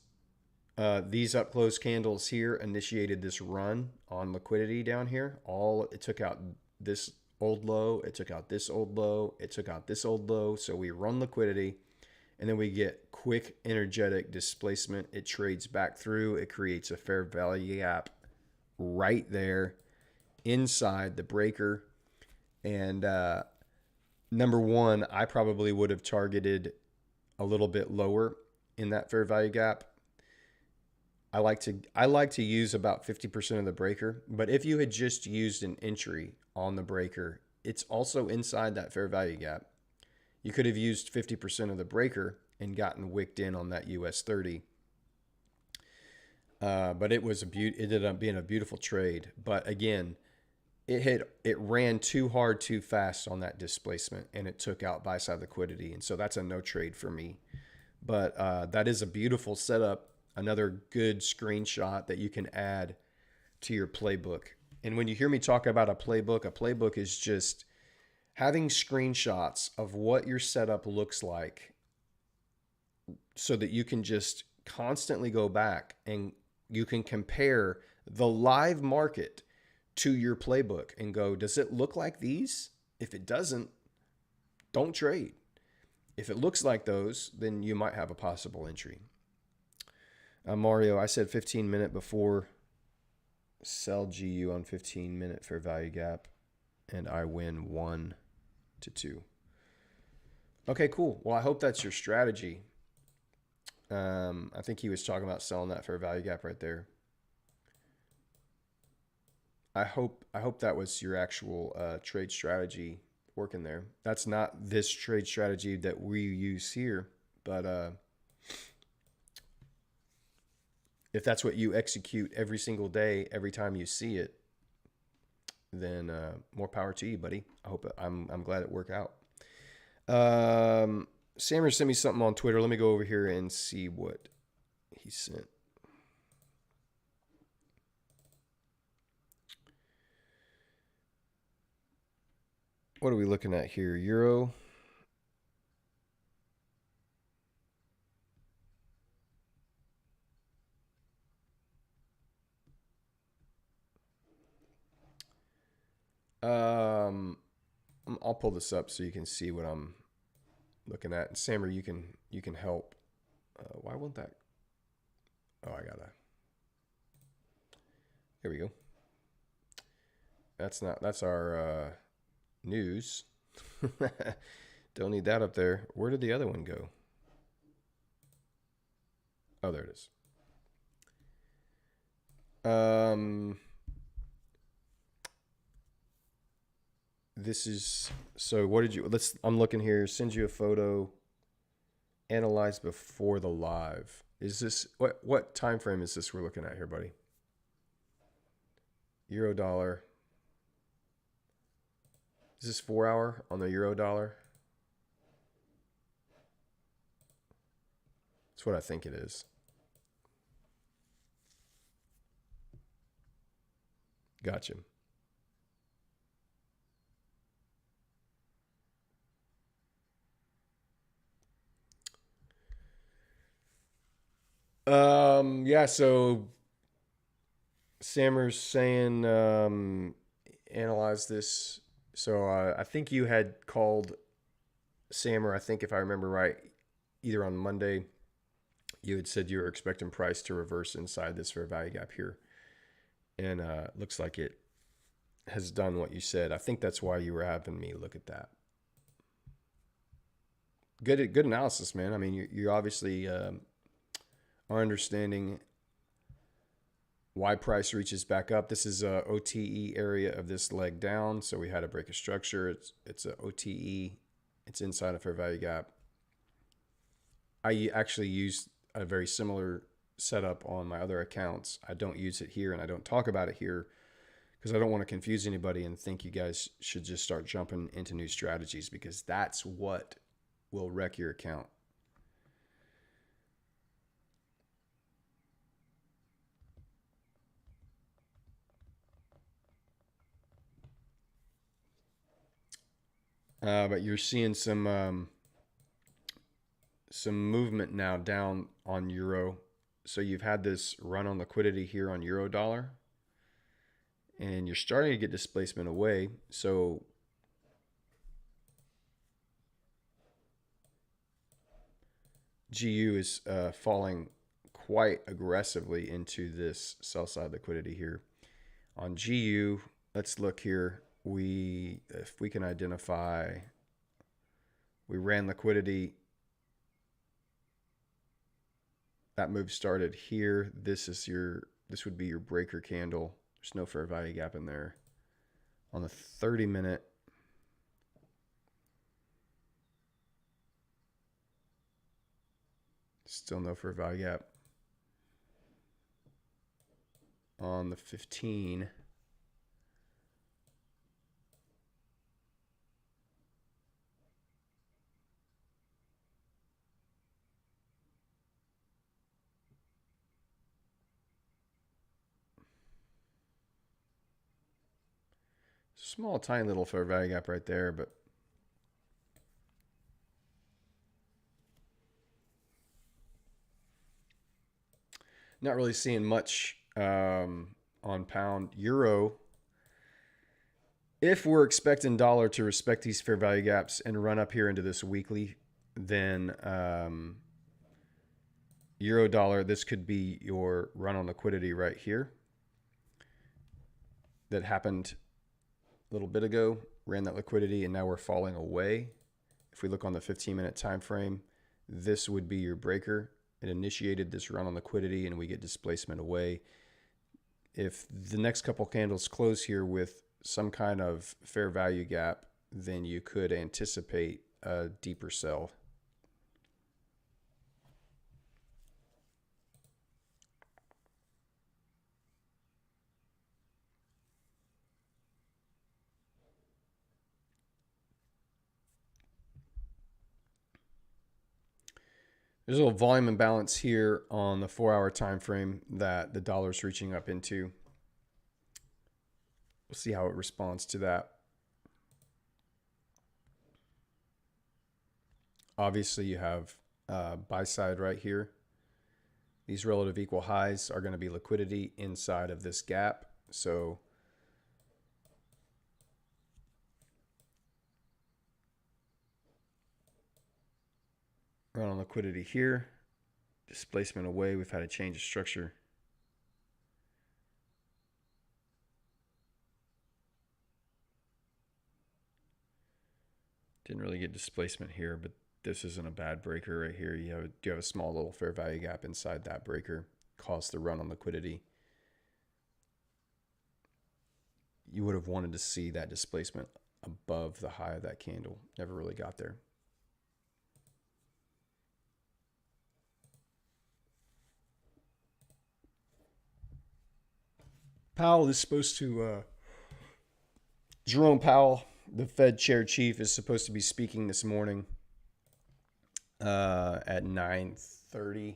these up close candles here initiated this run on liquidity down here. It took out old low, it took out this old low, it took out this old low. So we run liquidity, and then we get quick energetic displacement. It trades back through. It creates a fair value gap right there inside the breaker. And number one, I probably would have targeted a little bit lower in that fair value gap. I like to use about 50% of the breaker, but if you had just used an entry on the breaker, it's also inside that fair value gap. You could have used 50% of the breaker and gotten wicked in on that US 30. But it ended up being a beautiful trade. But again, it ran too hard too fast on that displacement, and it took out buy side liquidity, and so that's a no trade for me. But that is a beautiful setup, another good screenshot that you can add to your playbook. And when you hear me talk about a playbook is just having screenshots of what your setup looks like so that you can just constantly go back and you can compare the live market to your playbook and go, does it look like these? If it doesn't, don't trade. If it looks like those, then you might have a possible entry. Mario, I said 15-minute before. Sell GU on 15-minute fair value gap, and I win 1 to 2. Okay, cool. Well, I hope that's your strategy. I think he was talking about selling that fair value gap right there. I hope that was your actual trade strategy working there. That's not this trade strategy that we use here, but if that's what you execute every single day, every time you see it, then more power to you, buddy. I'm glad it worked out. Sammer sent me something on Twitter. Let me go over here and see what he sent. What are we looking at here? Euro. I'll pull this up so you can see what I'm looking at. And Sammer, you can help. Why won't that? Oh, there we go. That's our news. Don't need that up there. Where did the other one go? Oh, there it is. This is, so what did you, I'm looking here, send you a photo, analyze before the live. Is this, what time frame is this we're looking at here, buddy? Euro dollar. Is this 4 hour on the euro dollar? That's what I think it is. Gotcha. Yeah, so Sammer's saying analyze this. So I think you had called Sammer, I think if I remember right, either on Monday, you had said you were expecting price to reverse inside this fair value gap here. And looks like it has done what you said. I think that's why you were having me look at that. Good analysis, man. I mean, you obviously are understanding why price reaches back up. This is a OTE area of this leg down. So we had to break a structure. It's a OTE. It's inside a fair value gap. I actually used a very similar setup on my other accounts. I don't use it here and I don't talk about it here because I don't want to confuse anybody and think you guys should just start jumping into new strategies, because that's what will wreck your account. But you're seeing some movement now down on euro. So you've had this run on liquidity here on euro dollar, and you're starting to get displacement away. So GU is falling quite aggressively into this sell side liquidity here. On GU, let's look here. If we can identify, we ran liquidity. That move started here. This would be your breaker candle. There's no fair value gap in there. On the 30-minute, still no fair value gap. On the 15, small, tiny little fair value gap right there, but not really seeing much on pound. Euro, if we're expecting dollar to respect these fair value gaps and run up here into this weekly, then euro dollar, this could be your run on liquidity right here that happened a little bit ago, ran that liquidity, and now we're falling away. If we look on the 15-minute time frame, this would be your breaker. It initiated this run on liquidity, and we get displacement away. If the next couple candles close here with some kind of fair value gap, then you could anticipate a deeper sell. There's a little volume imbalance here on the 4-hour time frame that the dollar's reaching up into. We'll see how it responds to that. Obviously, you have buy side right here. These relative equal highs are going to be liquidity inside of this gap. So run on liquidity here. Displacement away. We've had a change of structure. Didn't really get displacement here, but this isn't a bad breaker right here. You have a small little fair value gap inside that breaker. Caused the run on liquidity. You would have wanted to see that displacement above the high of that candle. Never really got there. Powell is supposed to, Jerome Powell, the Fed chair chief, is supposed to be speaking this morning at 9:30.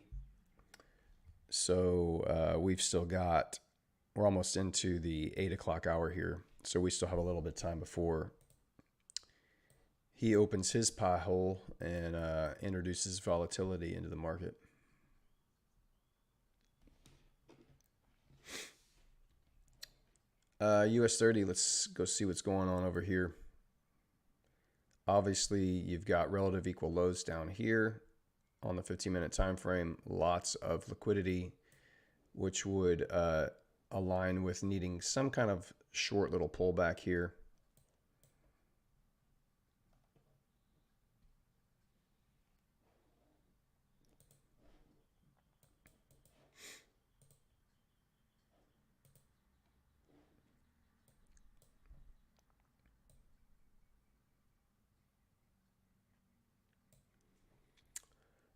So we've still got, we're almost into the 8 o'clock hour here. So we still have a little bit of time before he opens his pie hole and introduces volatility into the market. US 30, let's go see what's going on over here. Obviously, you've got relative equal lows down here on the 15-minute time frame. Lots of liquidity, which would align with needing some kind of short little pullback here.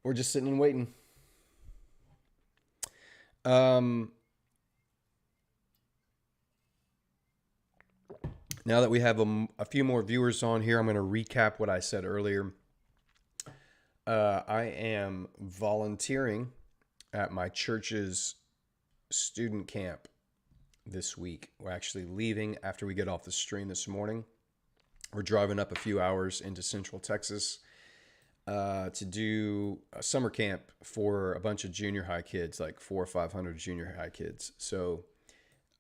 We're just sitting and waiting. Now that we have a few more viewers on here, I'm going to recap what I said earlier. I am volunteering at my church's student camp this week. We're actually leaving after we get off the stream this morning. We're driving up a few hours into Central Texas to do a summer camp for a bunch of junior high kids, like 400 or 500 junior high kids. So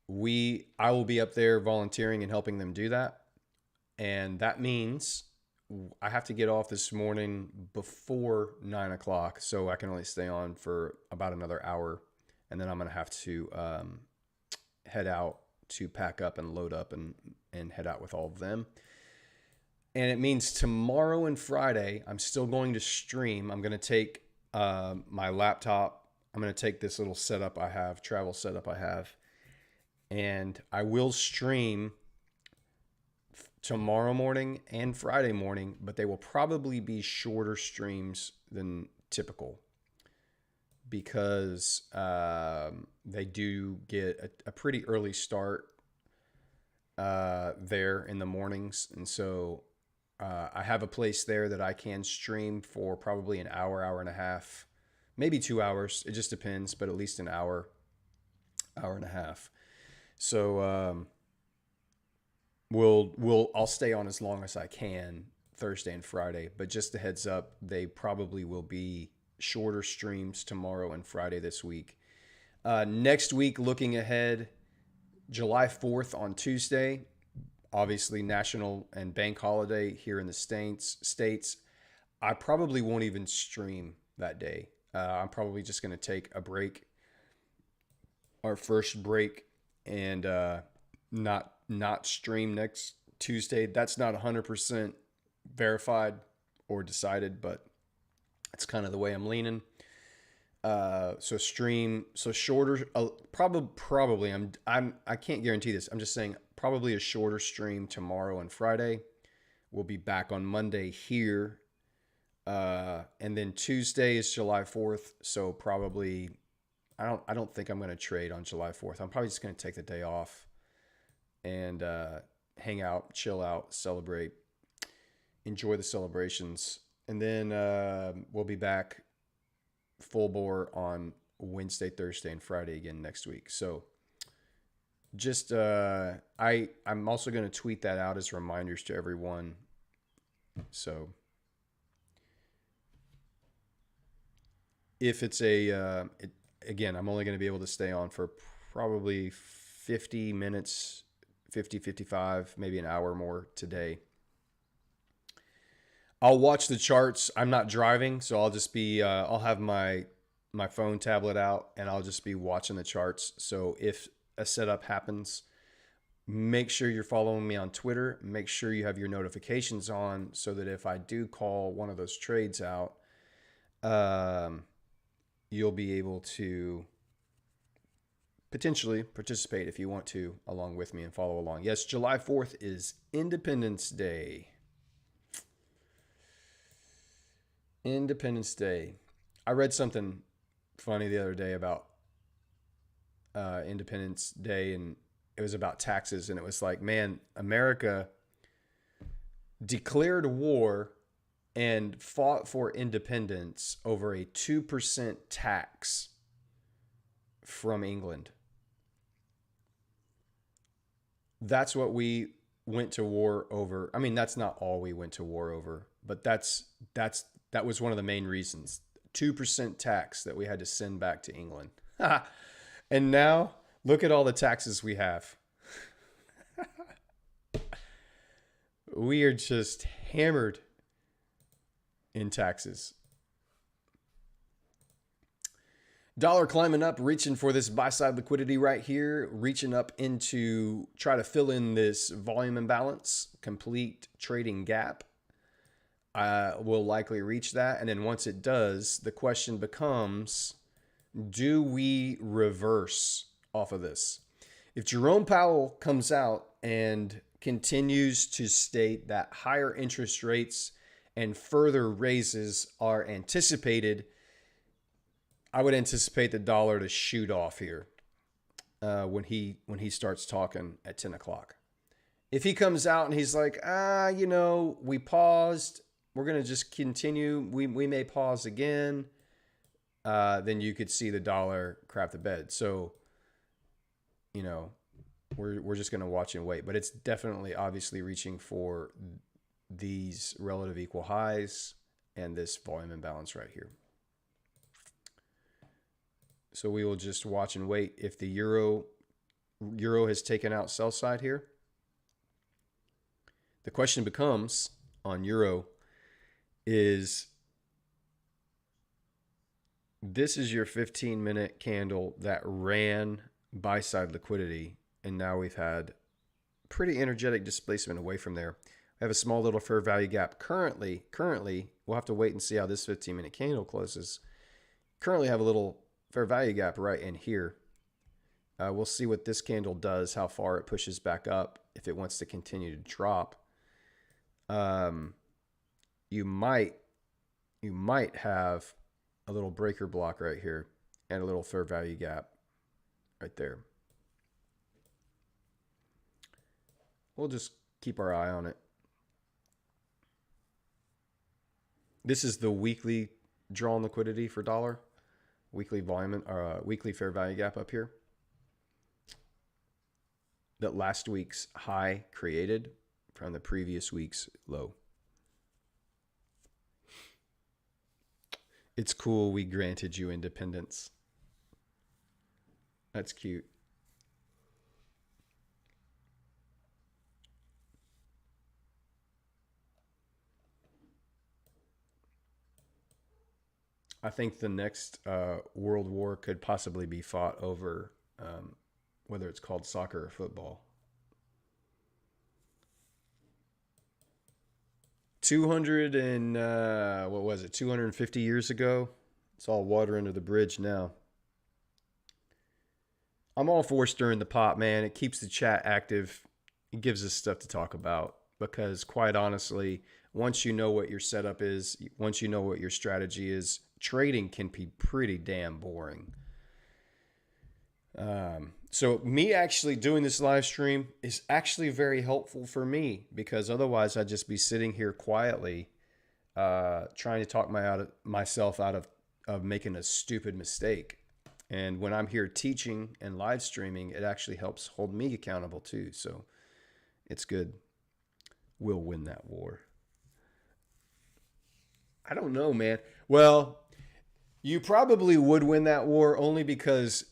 I will be up there volunteering and helping them do that. And that means I have to get off this morning before 9 o'clock, so I can only stay on for about another hour, and then I'm gonna have to head out to pack up and load up and head out with all of them. And it means tomorrow and Friday I'm still going to stream. I'm gonna take my laptop. I'm gonna take this little setup I have, travel setup I have, and I will stream tomorrow morning and Friday morning, but they will probably be shorter streams than typical because they do get a pretty early start there in the mornings. And so I have a place there that I can stream for probably an hour, hour and a half, maybe 2 hours. It just depends, but at least an hour, hour and a half. So I'll stay on as long as I can Thursday and Friday, but just a heads up, they probably will be shorter streams tomorrow and Friday this week. Next week, looking ahead, July 4th on Tuesday, obviously national and bank holiday here in the States. I probably won't even stream that day. I'm probably just going to take a break, our first break, and not stream next Tuesday. That's not 100% verified or decided, but it's kind of the way I'm leaning. So shorter, probably I can't guarantee this. I'm just saying probably a shorter stream tomorrow and Friday. We'll be back on Monday here. And then Tuesday is July 4th. So probably, I don't think I'm going to trade on July 4th. I'm probably just going to take the day off and hang out, chill out, celebrate, enjoy the celebrations. And then we'll be back full bore on Wednesday, Thursday, and Friday again next week. So just I'm also going to tweet that out as reminders to everyone. So if it's again, I'm only going to be able to stay on for probably 50 minutes, 50, 55, maybe an hour more today. I'll watch the charts. I'm not driving, so I'll just be, I'll have my phone tablet out and I'll just be watching the charts. So if a setup happens, make sure you're following me on Twitter. Make sure you have your notifications on so that if I do call one of those trades out, you'll be able to potentially participate if you want to along with me and follow along. Yes, July 4th is Independence Day. Independence Day. I read something funny the other day about Independence Day, and it was about taxes, and it was like, man, America declared war and fought for independence over a 2% tax from England. That's what we went to war over. I mean, that's not all we went to war over, but that was one of the main reasons. 2% tax that we had to send back to England. And now look at all the taxes we have. We are just hammered in taxes. Dollar climbing up, reaching for this buy side liquidity right here, reaching up into try to fill in this volume imbalance, complete trading gap. Will likely reach that. And then once it does, the question becomes, do we reverse off of this? If Jerome Powell comes out and continues to state that higher interest rates and further raises are anticipated, I would anticipate the dollar to shoot off here when he starts talking at 10 o'clock. If he comes out and he's like, we paused, we're going to just continue, we may pause again, then you could see the dollar crap the bed. So, we're just going to watch and wait. But it's definitely obviously reaching for these relative equal highs and this volume imbalance right here. So we will just watch and wait. If the euro has taken out sell side here, the question becomes, on euro is this is your 15-minute candle that ran buy side liquidity, and now we've had pretty energetic displacement away from there. We have a small little fair value gap currently. We'll have to wait and see how this 15-minute candle closes. Currently have a little fair value gap right in here. We'll see what this candle does, how far it pushes back up, if it wants to continue to drop. You might have a little breaker block right here and a little fair value gap right there. We'll just keep our eye on it. This is the weekly drawn liquidity for dollar, weekly volume or weekly fair value gap up here that last week's high created from the previous week's low. It's cool we granted you independence. That's cute. I think the next world war could possibly be fought over whether it's called soccer or football. 200 and what was it? 250 years ago. It's all water under the bridge now. I'm all for stirring the pot, man. It keeps the chat active. It gives us stuff to talk about because, quite honestly, once you know what your setup is, once you know what your strategy is, trading can be pretty damn boring. So me actually doing this live stream is actually very helpful for me because otherwise I'd just be sitting here quietly trying to talk myself out of making a stupid mistake. And when I'm here teaching and live streaming, it actually helps hold me accountable too. So it's good. We'll win that war. I don't know, man. Well, you probably would win that war only because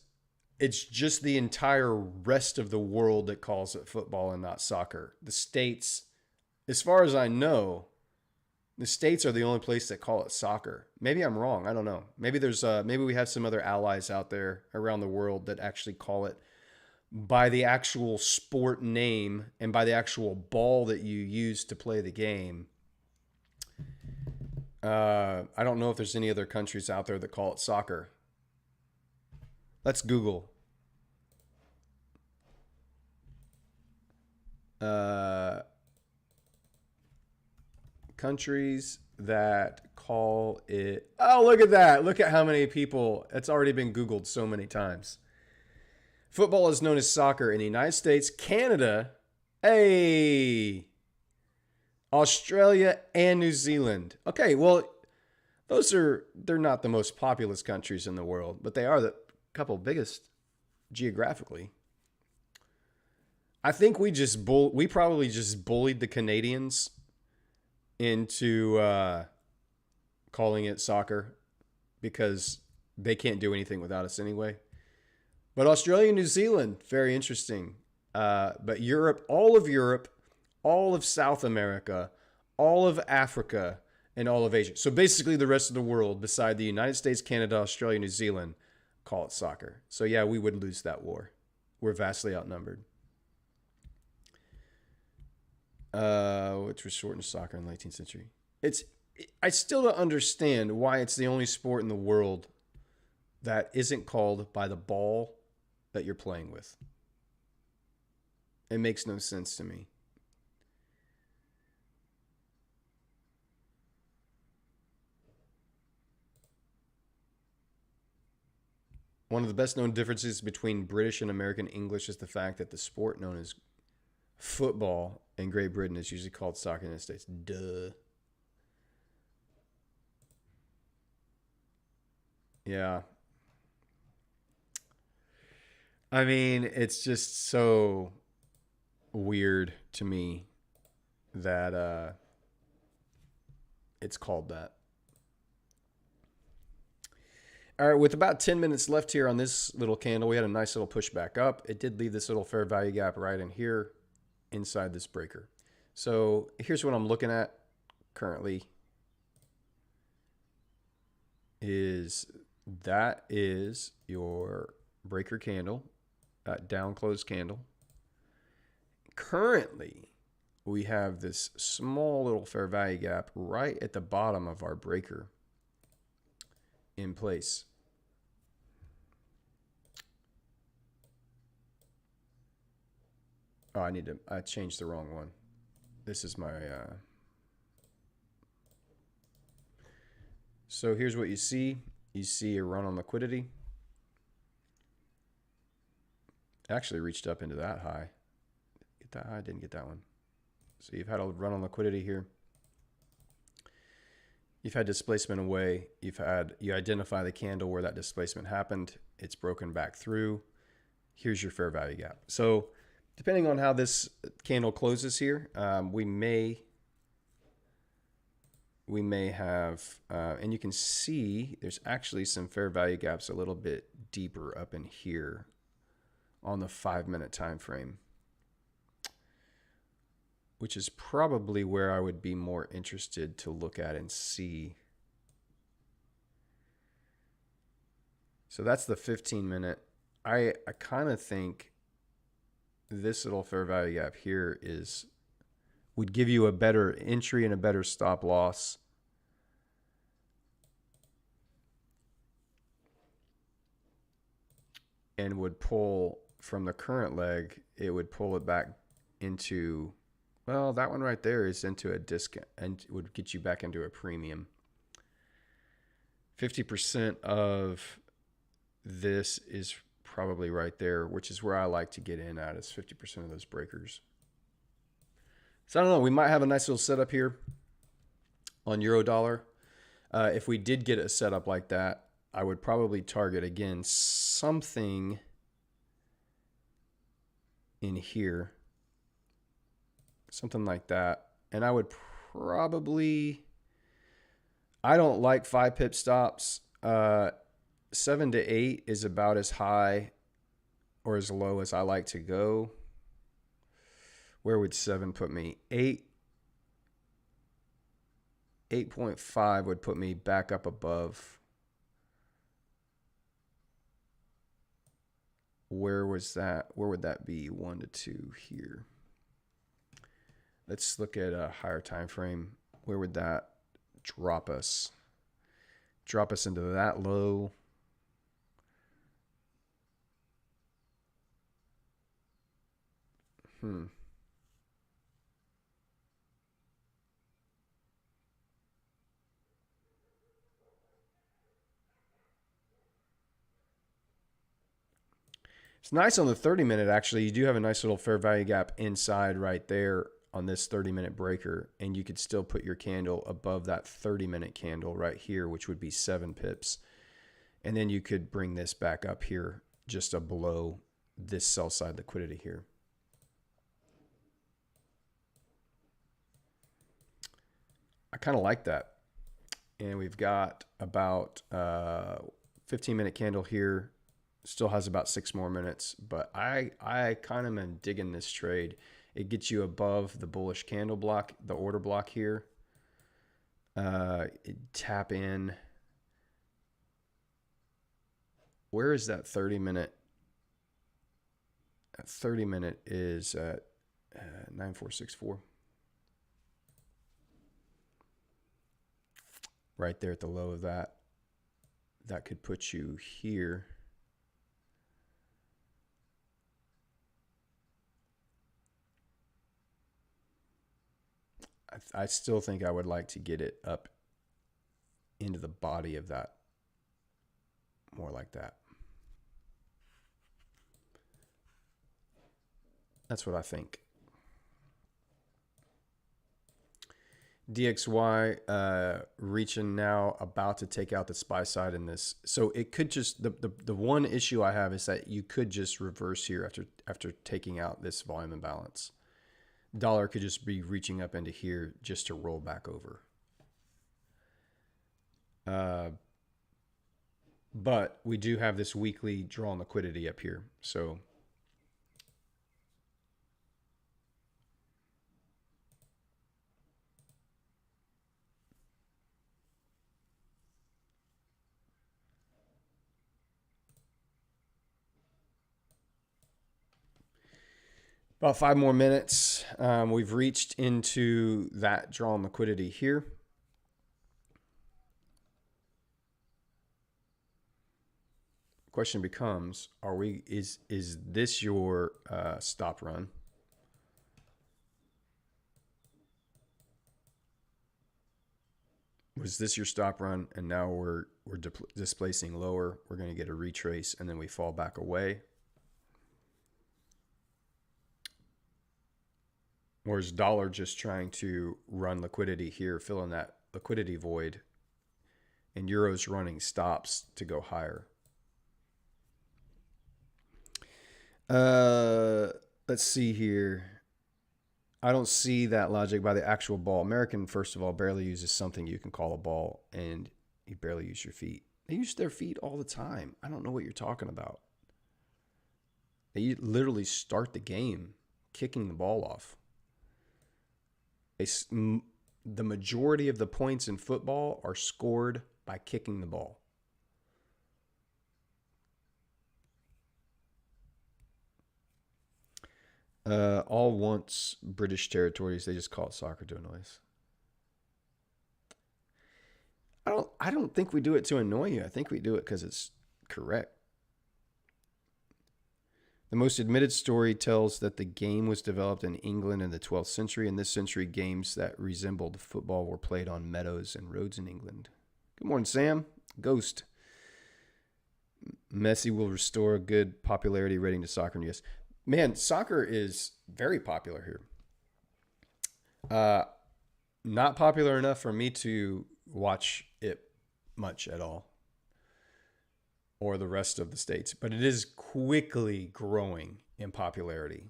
it's just the entire rest of the world that calls it football and not soccer. The States, as far as I know, the States are the only place that call it soccer. Maybe I'm wrong. I don't know. Maybe maybe we have some other allies out there around the world that actually call it by the actual sport name and by the actual ball that you use to play the game. I don't know if there's any other countries out there that call it soccer. Let's Google. Countries that call it. Oh, look at that. Look at how many people. It's already been Googled so many times. Football is known as soccer in the United States, Canada, Australia, and New Zealand. Okay, well, they're not the most populous countries in the world, but they are the couple biggest geographically. I think we probably just bullied the Canadians into calling it soccer because they can't do anything without us anyway. But Australia and New Zealand, very interesting. But Europe, all of South America, all of Africa, and all of Asia. So basically the rest of the world beside the United States, Canada, Australia, New Zealand call it soccer. So yeah, we would lose that war. We're vastly outnumbered. Which was shortened to soccer in the 18th century. I still don't understand why it's the only sport in the world that isn't called by the ball that you're playing with. It makes no sense to me. One of the best known differences between British and American English is the fact that the sport known as football in Great Britain is usually called soccer in the States. Duh. Yeah. I mean, it's just so weird to me that it's called that. All right, with about 10 minutes left here on this little candle, we had a nice little push back up. It did leave this little fair value gap right in here inside this breaker. So here's what I'm looking at currently is that is your breaker candle, down closed candle. Currently, we have this small little fair value gap right at the bottom of our breaker in place. Oh, I changed the wrong one. This is my, so here's what you see. You see a run on liquidity. Actually reached up into that high. Get that high, didn't get that one. So you've had a run on liquidity here. You've had displacement away. You identify the candle where that displacement happened. It's broken back through. Here's your fair value gap. So depending on how this candle closes here, we may have, and you can see there's actually some fair value gaps a little bit deeper up in here on the 5-minute time frame, which is probably where I would be more interested to look at and see. So that's the 15-minute. I kind of think this little fair value gap here would give you a better entry and a better stop loss. And would pull from the current leg, it would pull it back into, well, that one right there is into a discount and would get you back into a premium. 50% of this is probably right there, which is where I like to get in at, is 50% of those breakers. So I don't know, we might have a nice little setup here on euro dollar. If we did get a setup like that, I would probably target again something in here, something like that. And I would probably, I don't like 5 pip stops. 7 to 8 is about as high or as low as I like to go. Where would 7 put me? 8.5 would put me back up above. Where was that? Where would that be? 1 to 2 here. Let's look at a higher time frame. Where would that drop us? Drop us into that low. It's nice on the 30-minute, actually. You do have a nice little fair value gap inside right there on this 30-minute breaker, and you could still put your candle above that 30-minute candle right here, which would be 7 pips. And then you could bring this back up here just below this sell side liquidity here. I kind of like that. And we've got about 15-minute candle here. Still has about 6 more minutes, but I kind of am digging this trade. It gets you above the bullish candle block, the order block here. Tap in. Where is that 30-minute? That 30-minute is at 9464. Right there at the low of that. That could put you here. I still think I would like to get it up into the body of that, more like that. That's what I think. DXY reaching now, about to take out the SPY side in this. So it could just, the one issue I have is that you could just reverse here after taking out this volume imbalance. Dollar could just be reaching up into here just to roll back over. But we do have this weekly draw on liquidity up here. So About 5 more minutes. We've reached into that drawn liquidity here. Question becomes, is this your stop run? Was this your stop run, and now we're displacing lower? We're going to get a retrace, and then we fall back away. Or is dollar just trying to run liquidity here, fill in that liquidity void, and euro's running stops to go higher? Let's see here. I don't see that logic by the actual ball. American, first of all, barely uses something you can call a ball, and you barely use your feet. They use their feet all the time. I don't know what you're talking about. They literally start the game kicking the ball off. The majority of the points in football are scored by kicking the ball. All once British territories, they just call it soccer to annoy us. I don't think we do it to annoy you. I think we do it because it's correct. The most admitted story tells that the game was developed in England in the 12th century. In this century, games that resembled football were played on meadows and roads in England. Good morning, Sam. Ghost. Messi will restore a good popularity rating to soccer in the US. Man, soccer is very popular here. Not popular enough for me to watch it much at all, or the rest of the states, but it is quickly growing in popularity.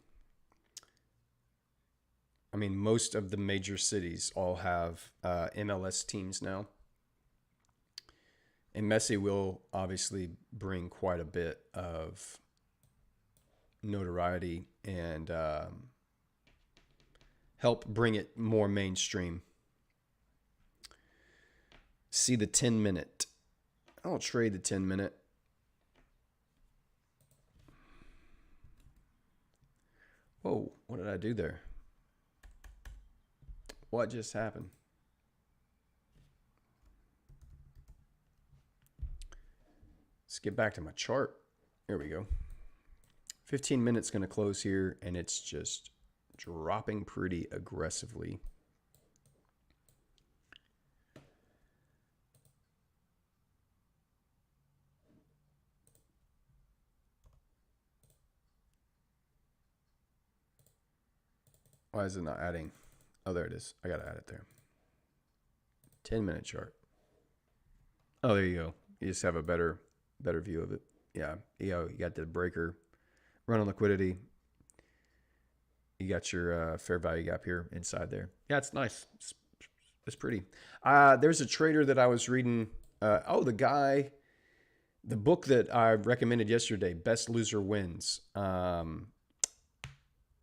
I mean, most of the major cities all have MLS teams now. And Messi will obviously bring quite a bit of notoriety and help bring it more mainstream. See the 10-minute. I'll trade the 10-minute. Whoa, what did I do there? What just happened? Let's get back to my chart. There we go. 15 minutes going to close here, and it's just dropping pretty aggressively. Why is it not adding? Oh, there it is. I got to add it there. 10-minute chart. Oh, there you go. You just have a better view of it. Yeah. You got the breaker, run on liquidity. You got your fair value gap here inside there. Yeah, it's nice. It's pretty. There's a trader that I was reading. The book that I recommended yesterday, Best Loser Wins.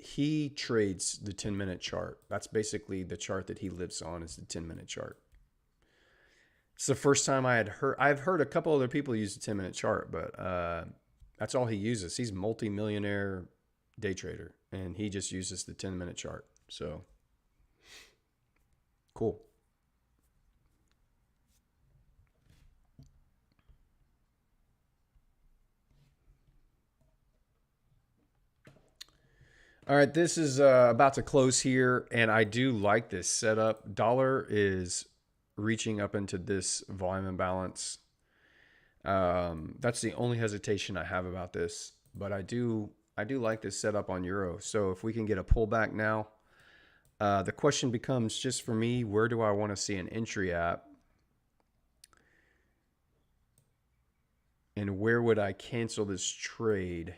He trades the 10-minute chart. That's basically the chart that he lives on, is the 10-minute chart. It's the first time I've heard a couple other people use the 10-minute chart, but that's all he uses. He's a multi-millionaire day trader, and he just uses the 10-minute chart. So, cool. All right, this is about to close here, and I do like this setup. Dollar is reaching up into this volume imbalance. That's the only hesitation I have about this, but I do like this setup on euro. So if we can get a pullback now, the question becomes, just for me, where do I want to see an entry at? And where would I cancel this trade?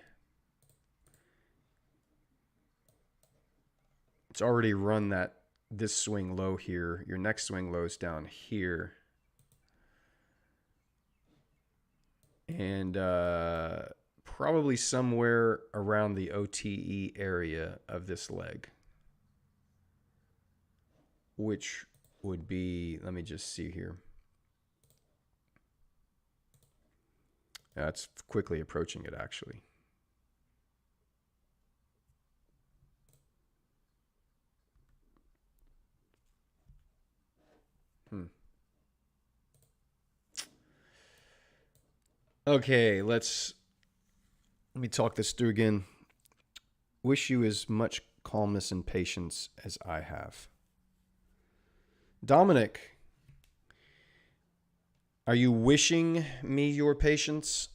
It's already run this swing low here. Your next swing low is down here. And probably somewhere around the OTE area of this leg, which would be, let me just see here. It's quickly approaching it, actually. Hmm. Okay, let me talk this through again. Wish you as much calmness and patience as I have. Dominic, are you wishing me your patience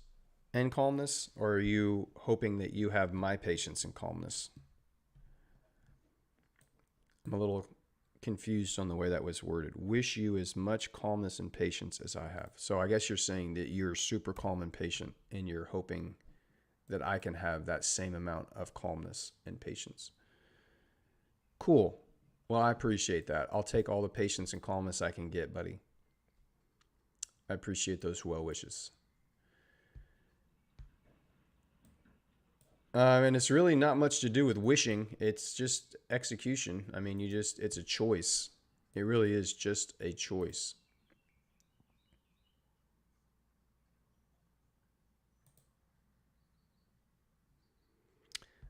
and calmness, or are you hoping that you have my patience and calmness? I'm a little confused on the way that was worded. Wish you as much calmness and patience as I have. So I guess you're saying that you're super calm and patient, and you're hoping that I can have that same amount of calmness and patience. Cool. Well, I appreciate that. I'll take all the patience and calmness I can get, buddy. I appreciate those well wishes. And it's really not much to do with wishing. It's just execution. I mean, it's a choice. It really is just a choice.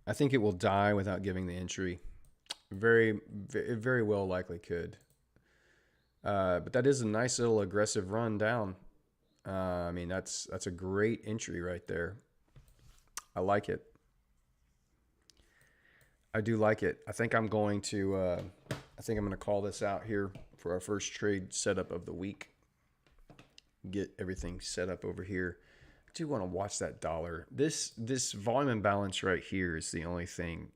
I think it will die without giving the entry. It very well likely could. But that is a nice little aggressive run down. I mean, that's a great entry right there. I like it. I do like it. I think I'm going to call this out here for our first trade setup of the week. Get everything set up over here. I do want to watch that dollar. This volume imbalance right here is the only thing.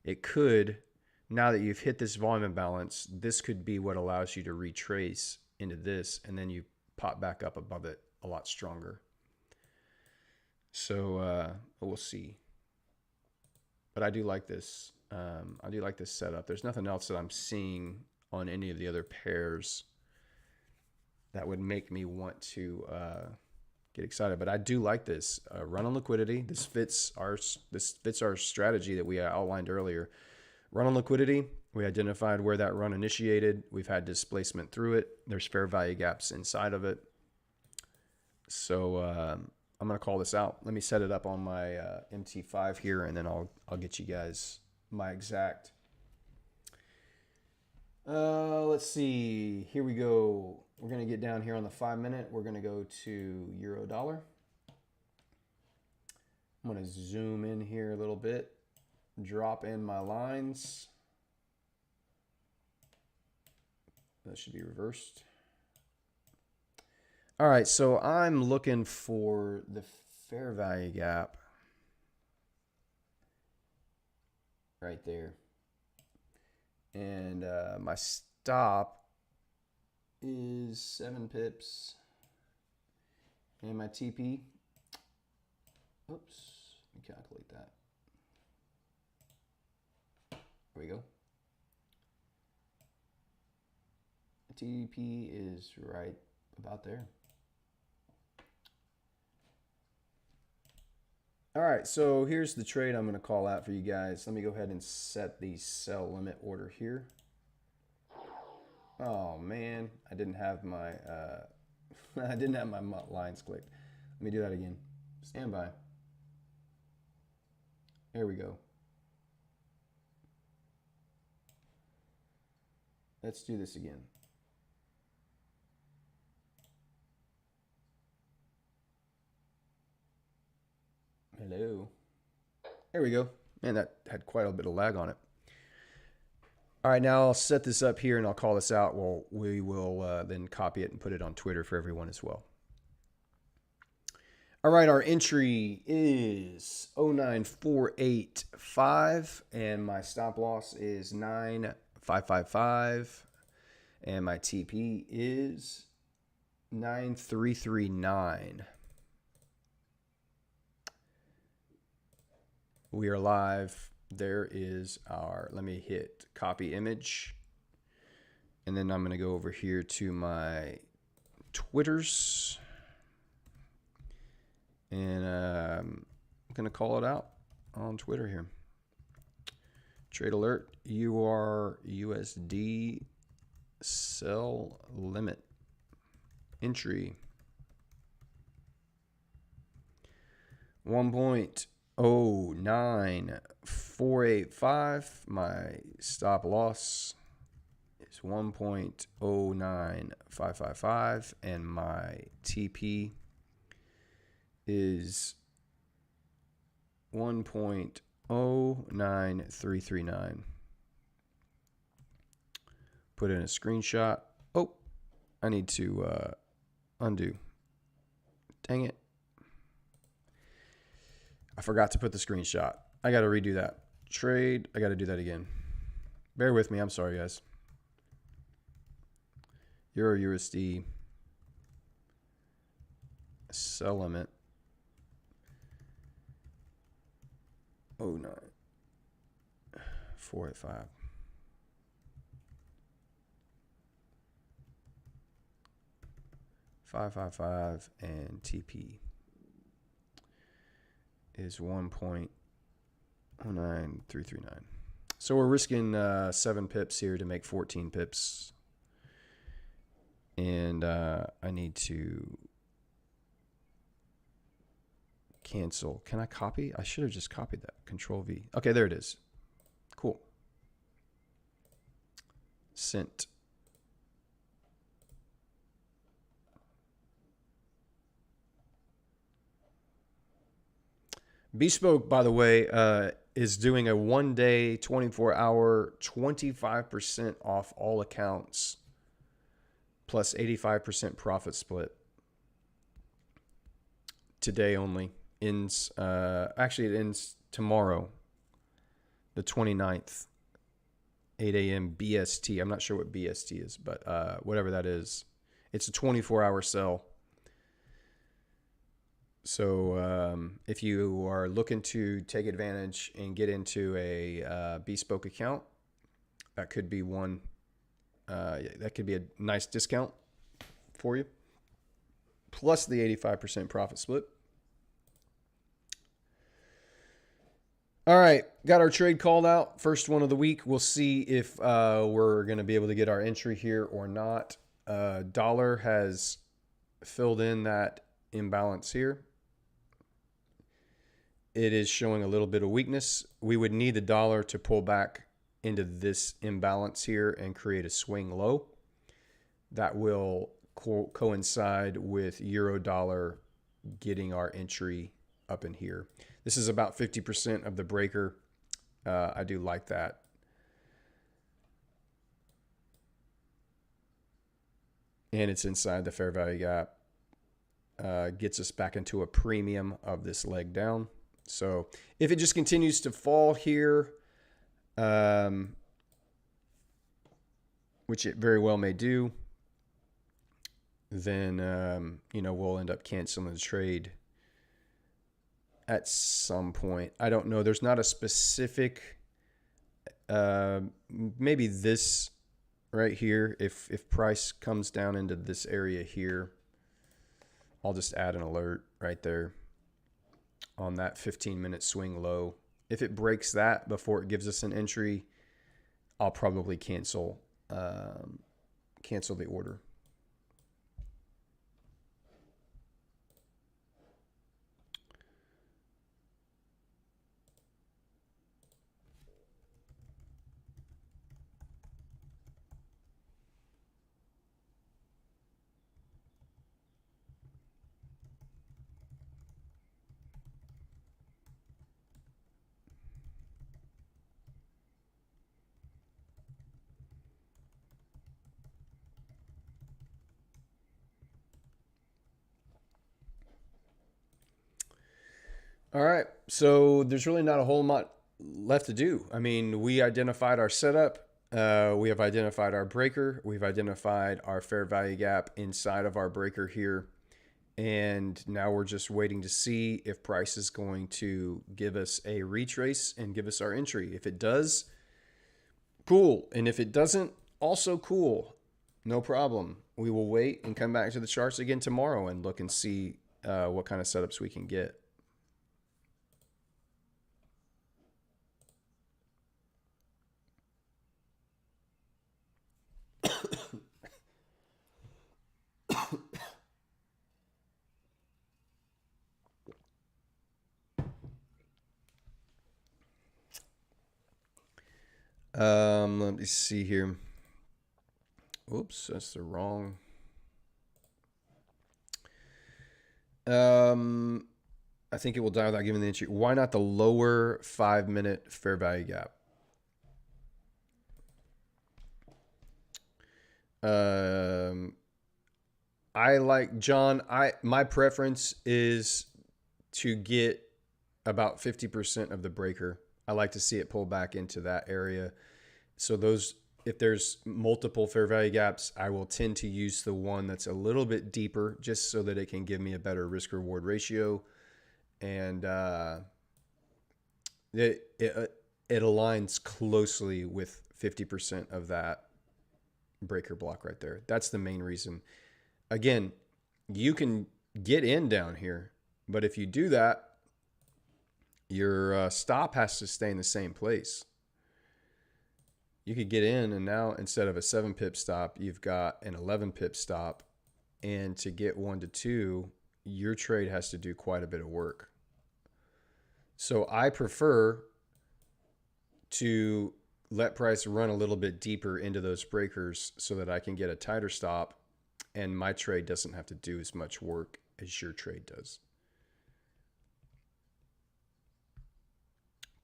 It could, now that you've hit this volume imbalance, this could be what allows you to retrace into this, and then you pop back up above it a lot stronger. So we'll see. But I do like this. I do like this setup. There's nothing else that I'm seeing on any of the other pairs that would make me want to get excited. But I do like this run on liquidity. This fits our strategy that we outlined earlier. Run on liquidity. We identified where that run initiated. We've had displacement through it. There's fair value gaps inside of it. So I'm going to call this out. Let me set it up on my MT5 here, and then I'll get you guys my exact. Let's see. Here we go. We're going to get down here on the 5-minute. We're going to go to euro dollar. I'm going to zoom in here a little bit. Drop in my lines. That should be reversed. All right, so I'm looking for the fair value gap right there. And my stop is 7 pips. And my TP, oops, let me calculate that. There we go. TP is right about there. All right, so here's the trade I'm going to call out for you guys. Let me go ahead and set the sell limit order here. Oh man, I didn't have my lines clicked. Let me do that again. Stand by. There we go. Let's do this again. Hello. There we go. Man, that had quite a bit of lag on it. All right, now I'll set this up here and I'll call this out. Well, we will then copy it and put it on Twitter for everyone as well. All right, our entry is 09485 and my stop loss is 9555 and my TP is 9339. We are live. There is our, let me hit copy image. And then I'm going to go over here to my Twitters. And I'm going to call it out on Twitter here. Trade alert, USD sell limit entry. 1.09485. My stop loss is 1.09555, and my TP is 1.09339. Put in a screenshot. Oh, I need to undo. Dang it. I forgot to put the screenshot. I got to redo that. Trade. I got to do that again. Bear with me. I'm sorry, guys. Euro USD. Sell limit. 09. 485. .555 and TP is 1.09339. So we're risking 7 pips here to make 14 pips. And I need to cancel. Can I copy? I should have just copied that. Control V. Okay, there it is. Cool. Sent. Bespoke, by the way, is doing a 1-day, 24-hour, 25% off all accounts, plus 85% profit split. Today only. Actually, it ends tomorrow, the 29th, 8 a.m. BST. I'm not sure what BST is, but whatever that is. It's a 24-hour sell. So if you are looking to take advantage and get into a bespoke account, that could be one. That could be a nice discount for you. Plus the 85% profit split. All right, got our trade called out. First one of the week. We'll see if we're going to be able to get our entry here or not. Dollar has filled in that imbalance here. It is showing a little bit of weakness. We would need the dollar to pull back into this imbalance here and create a swing low. That will coincide with euro dollar getting our entry up in here. This is about 50% of the breaker. I do like that. And it's inside the fair value gap. Gets us back into a premium of this leg down. So if it just continues to fall here, which it very well may do, then, we'll end up canceling the trade at some point. I don't know. There's not a specific, maybe this right here. If price comes down into this area here, I'll just add an alert right there on that 15-minute swing low. If it breaks that before it gives us an entry, I'll probably cancel the order. All right, so there's really not a whole lot left to do. I mean, we identified our setup. We have identified our breaker. We've identified our fair value gap inside of our breaker here. And now we're just waiting to see if price is going to give us a retrace and give us our entry. If it does, cool. And if it doesn't, also cool. No problem. We will wait and come back to the charts again tomorrow and look and see what kind of setups we can get. Let me see here. Oops, that's the wrong. I think it will die without giving the entry. Why not the lower 5-minute fair value gap? I like John. My preference is to get about 50% of the breaker. I like to see it pull back into that area. So if there's multiple fair value gaps, I will tend to use the one that's a little bit deeper, just so that it can give me a better risk reward ratio, and it aligns closely with 50% of that breaker block right there. That's the main reason. Again, you can get in down here, but if you do that, your stop has to stay in the same place. You could get in, and now instead of a 7 pip stop, you've got an 11 pip stop. And to get 1 to 2, your trade has to do quite a bit of work. So I prefer to let price run a little bit deeper into those breakers so that I can get a tighter stop, and my trade doesn't have to do as much work as your trade does.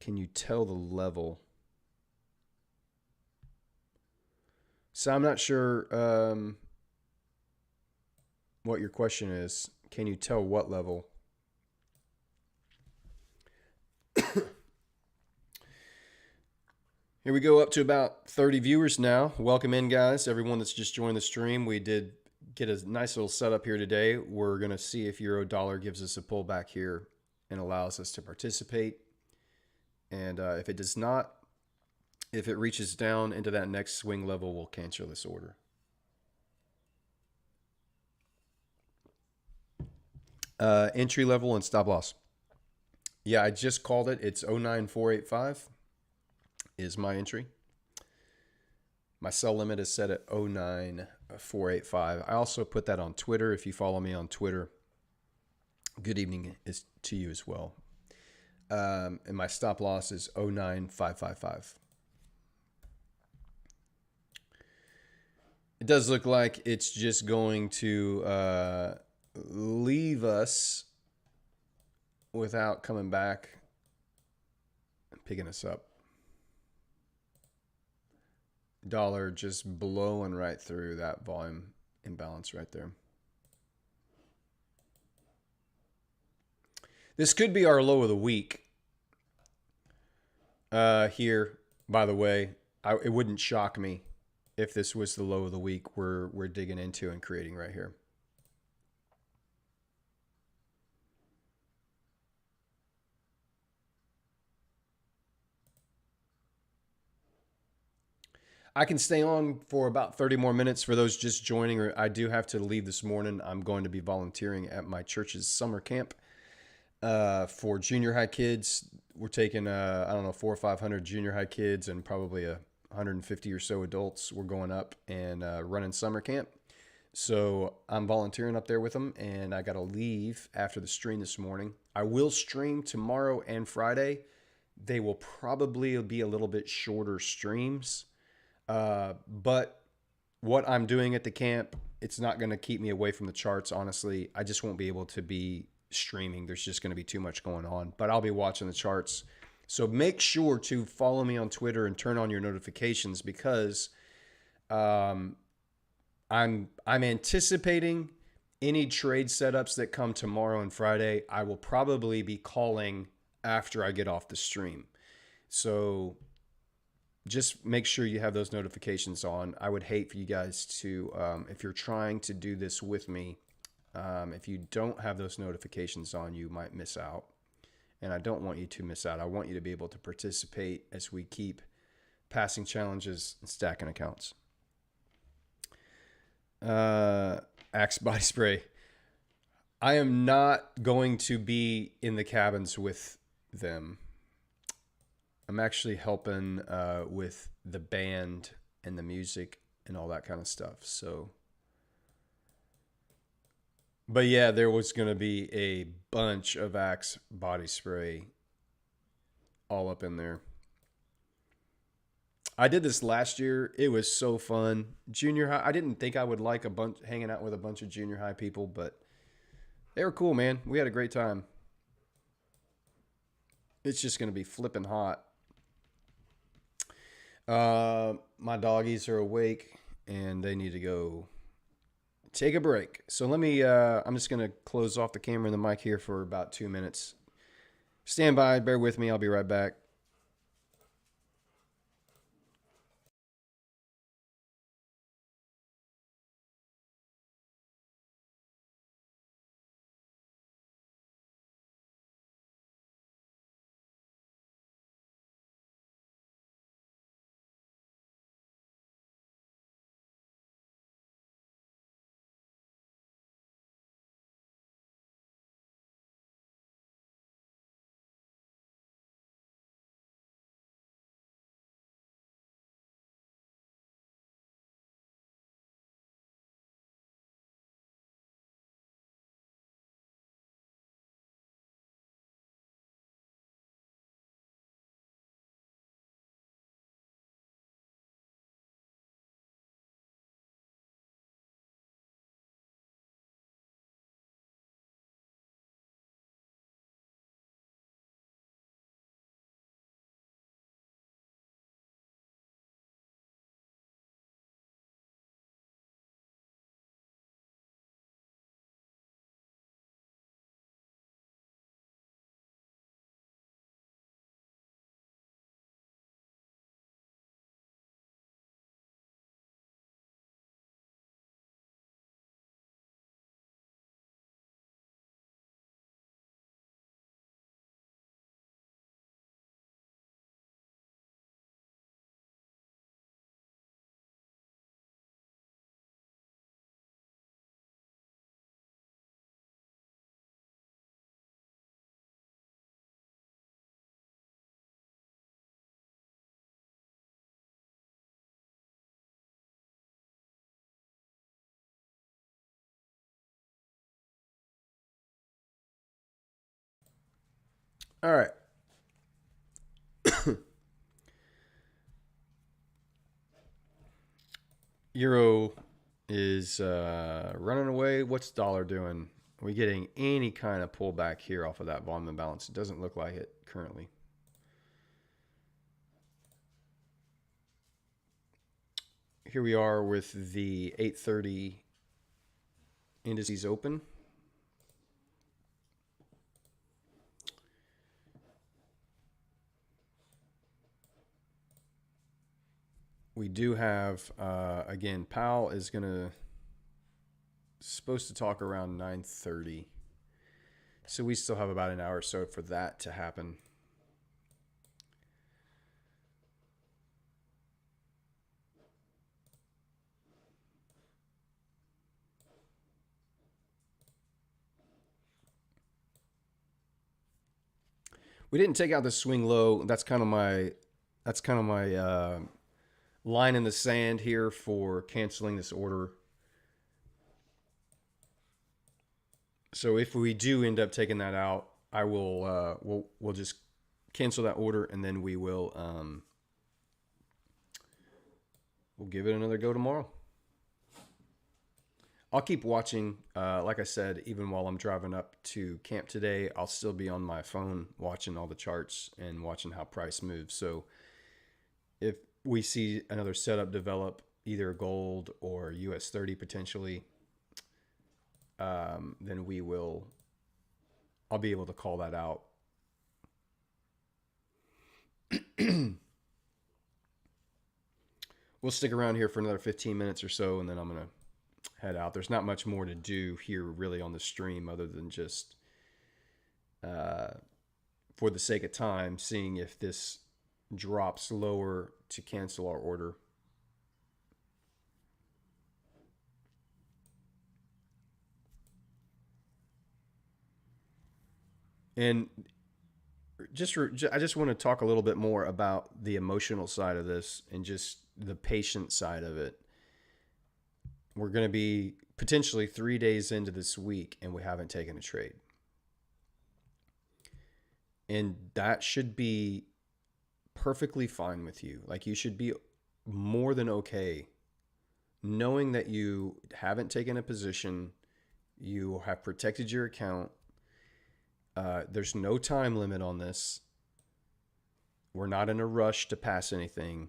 Can you tell the level? So I'm not sure what your question is. Can you tell what level? Here we go, up to about 30 viewers now. Welcome in, guys. Everyone that's just joined the stream. We did get a nice little setup here today. We're going to see if euro dollar gives us a pullback here and allows us to participate. And if it does not, if it reaches down into that next swing level, we'll cancel this order. Entry level and stop loss. Yeah, I just called it. It's 09485 is my entry. My sell limit is set at 09485. I also put that on Twitter. If you follow me on Twitter, good evening is to you as well. And my stop loss is 09555. It does look like it's just going to leave us without coming back and picking us up. Dollar just blowing right through that volume imbalance right there. This could be our low of the week here, by the way. It wouldn't shock me if this was the low of the week we're digging into and creating right here. I can stay on for about 30 more minutes for those just joining, or I do have to leave this morning. I'm going to be volunteering at my church's summer camp for junior high kids. We're taking, 400 or 500 junior high kids and probably 150 or so adults. We're going up and running summer camp. So I'm volunteering up there with them, and I got to leave after the stream this morning. I will stream tomorrow and Friday. They will probably be a little bit shorter streams. But what I'm doing at the camp, it's not going to keep me away from the charts. Honestly, I just won't be able to be streaming. There's just going to be too much going on, but I'll be watching the charts. So make sure to follow me on Twitter and turn on your notifications, because I'm anticipating any trade setups that come tomorrow and Friday. I will probably be calling after I get off the stream. So just make sure you have those notifications on. I would hate for you guys to, if you're trying to do this with me, if you don't have those notifications on, you might miss out. And I don't want you to miss out. I want you to be able to participate as we keep passing challenges and stacking accounts. Axe body spray. I am not going to be in the cabins with them. I'm actually helping with the band and the music and all that kind of stuff. So, but yeah, there was going to be a bunch of Axe body spray all up in there. I did this last year. It was so fun. Junior high. I didn't think I would like a bunch hanging out with a bunch of junior high people, but they were cool, man. We had a great time. It's just going to be flipping hot. My doggies are awake and they need to go take a break. So let me, I'm just going to close off the camera and the mic here for about 2 minutes. Stand by, bear with me. I'll be right back. All right. Euro is running away. What's dollar doing? Are we getting any kind of pullback here off of that volume imbalance? It doesn't look like it currently. Here we are with the 830 indices open. We do have, again, Powell is supposed to talk around 9:30. So we still have about an hour or so for that to happen. We didn't take out the swing low. That's kind of my line in the sand here for canceling this order. So if we do end up taking that out, I will we'll just cancel that order and then we'll give it another go tomorrow. I'll keep watching. Like I said, even while I'm driving up to camp today, I'll still be on my phone watching all the charts and watching how price moves. So if we see another setup develop, either gold or US 30 potentially, then I'll be able to call that out. We'll stick around here for another 15 minutes or so, and then I'm going to head out. There's not much more to do here really on the stream other than just, for the sake of time, seeing if this drops lower to cancel our order. And I just want to talk a little bit more about the emotional side of this and just the patient side of it. We're going to be potentially 3 days into this week and we haven't taken a trade. And that should be perfectly fine with you. Like, you should be more than okay knowing that you haven't taken a position, you have protected your account. There's no time limit on this. We're not in a rush to pass anything.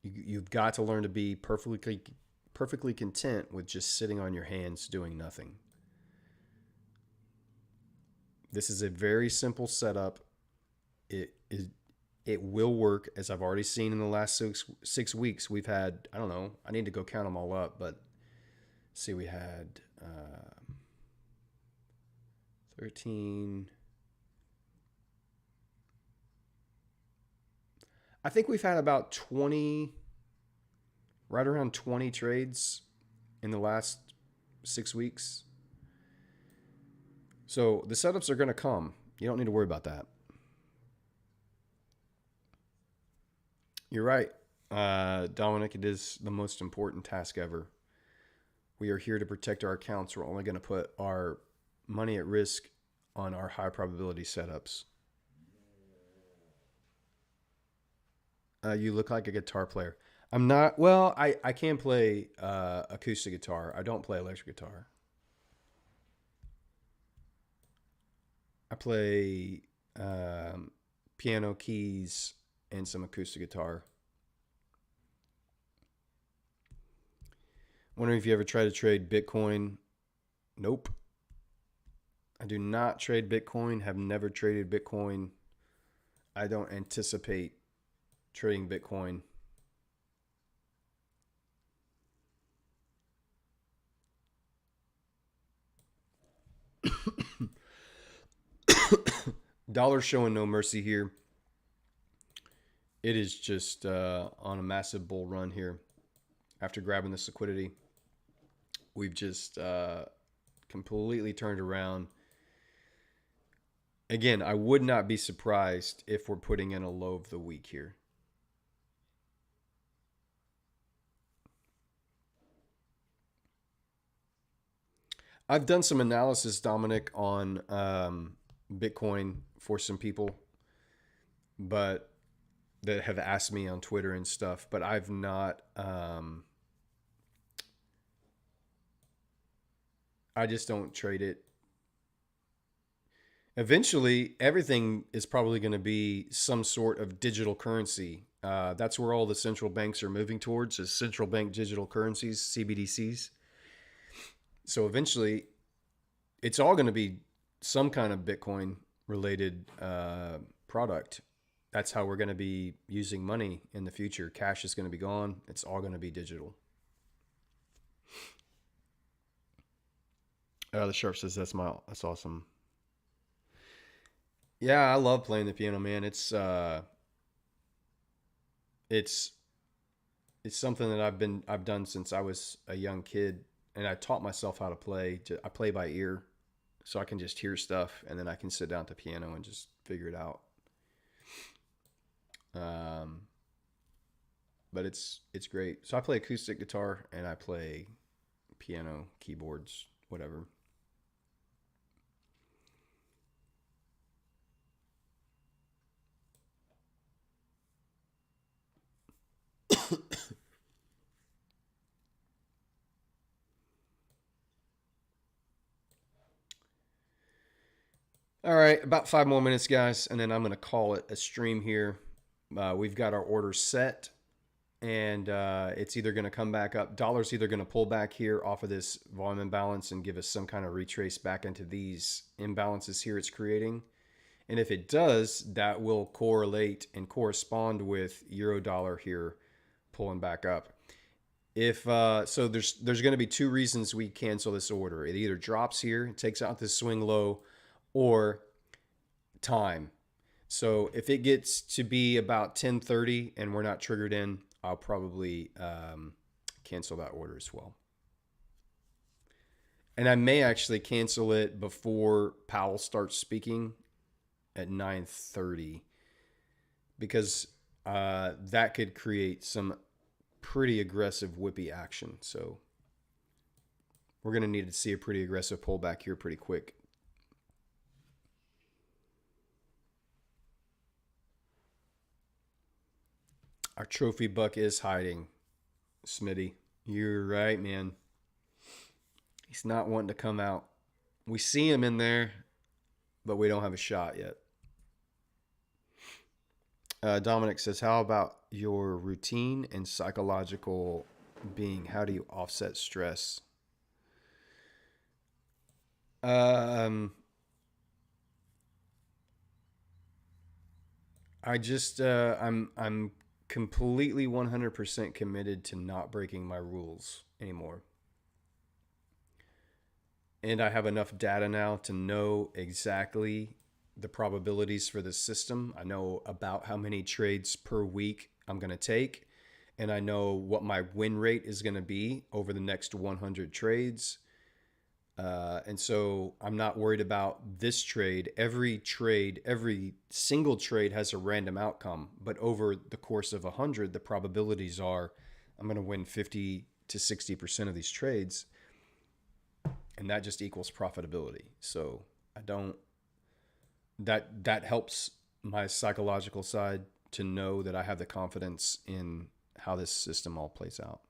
You've got to learn to be perfectly content with just sitting on your hands doing nothing. This is a very simple setup. It will work, as I've already seen in the last six weeks. We've had, I don't know, I need to go count them all up, but see, we had 13. I think we've had about 20, right around 20 trades in the last 6 weeks. So the setups are going to come. You don't need to worry about that. You're right, Dominic. It is the most important task ever. We are here to protect our accounts. We're only going to put our money at risk on our high probability setups. You look like a guitar player. I'm not. Well, I can play acoustic guitar. I don't play electric guitar. I play piano, keys, and some acoustic guitar. Wondering if you ever try to trade Bitcoin. Nope. I do not trade Bitcoin. Have never traded Bitcoin. I don't anticipate trading Bitcoin. Dollar showing no mercy here. It is just on a massive bull run here. After grabbing this liquidity, we've just completely turned around. Again, I would not be surprised if we're putting in a low of the week here. I've done some analysis, Dominic, on Bitcoin for some people, but that have asked me on Twitter and stuff, but I've not. I just don't trade it. Eventually, everything is probably going to be some sort of digital currency. That's where all the central banks are moving towards, is central bank digital currencies, CBDCs. So eventually, it's all going to be some kind of Bitcoin related product. That's how we're going to be using money in the future. Cash is going to be gone. It's all going to be digital. The Sharp says that's awesome. Yeah, I love playing the piano, man. It's something that I've done since I was a young kid, and I taught myself how to play. I play by ear, so I can just hear stuff, and then I can sit down at the piano and just figure it out. But it's great. So I play acoustic guitar and I play piano, keyboards, whatever. All right, about 5 more minutes, guys, and then I'm going to call it a stream here. We've got our orders set, and it's either going to come back up. Dollar's either going to pull back here off of this volume imbalance and give us some kind of retrace back into these imbalances here it's creating. And if it does, that will correlate and correspond with euro dollar here pulling back up. If so, there's going to be 2 reasons we cancel this order. It either drops here, it takes out this swing low, or time. So if it gets to be about 10:30 and we're not triggered in, I'll probably cancel that order as well. And I may actually cancel it before Powell starts speaking at 9:30, because that could create some pretty aggressive whippy action. So we're going to need to see a pretty aggressive pullback here pretty quick. Our trophy buck is hiding, Smitty. You're right, man. He's not wanting to come out. We see him in there, but we don't have a shot yet. Dominic says, how about your routine and psychological being? How do you offset stress? I'm completely 100% committed to not breaking my rules anymore. And I have enough data now to know exactly the probabilities for the system. I know about how many trades per week I'm going to take, and I know what my win rate is going to be over the next 100 trades. And so I'm not worried about this trade. Every single trade has a random outcome, but over the course of 100, the probabilities are I'm going to win 50 to 60% of these trades. And that just equals profitability. So I don't, that helps my psychological side to know that I have the confidence in how this system all plays out.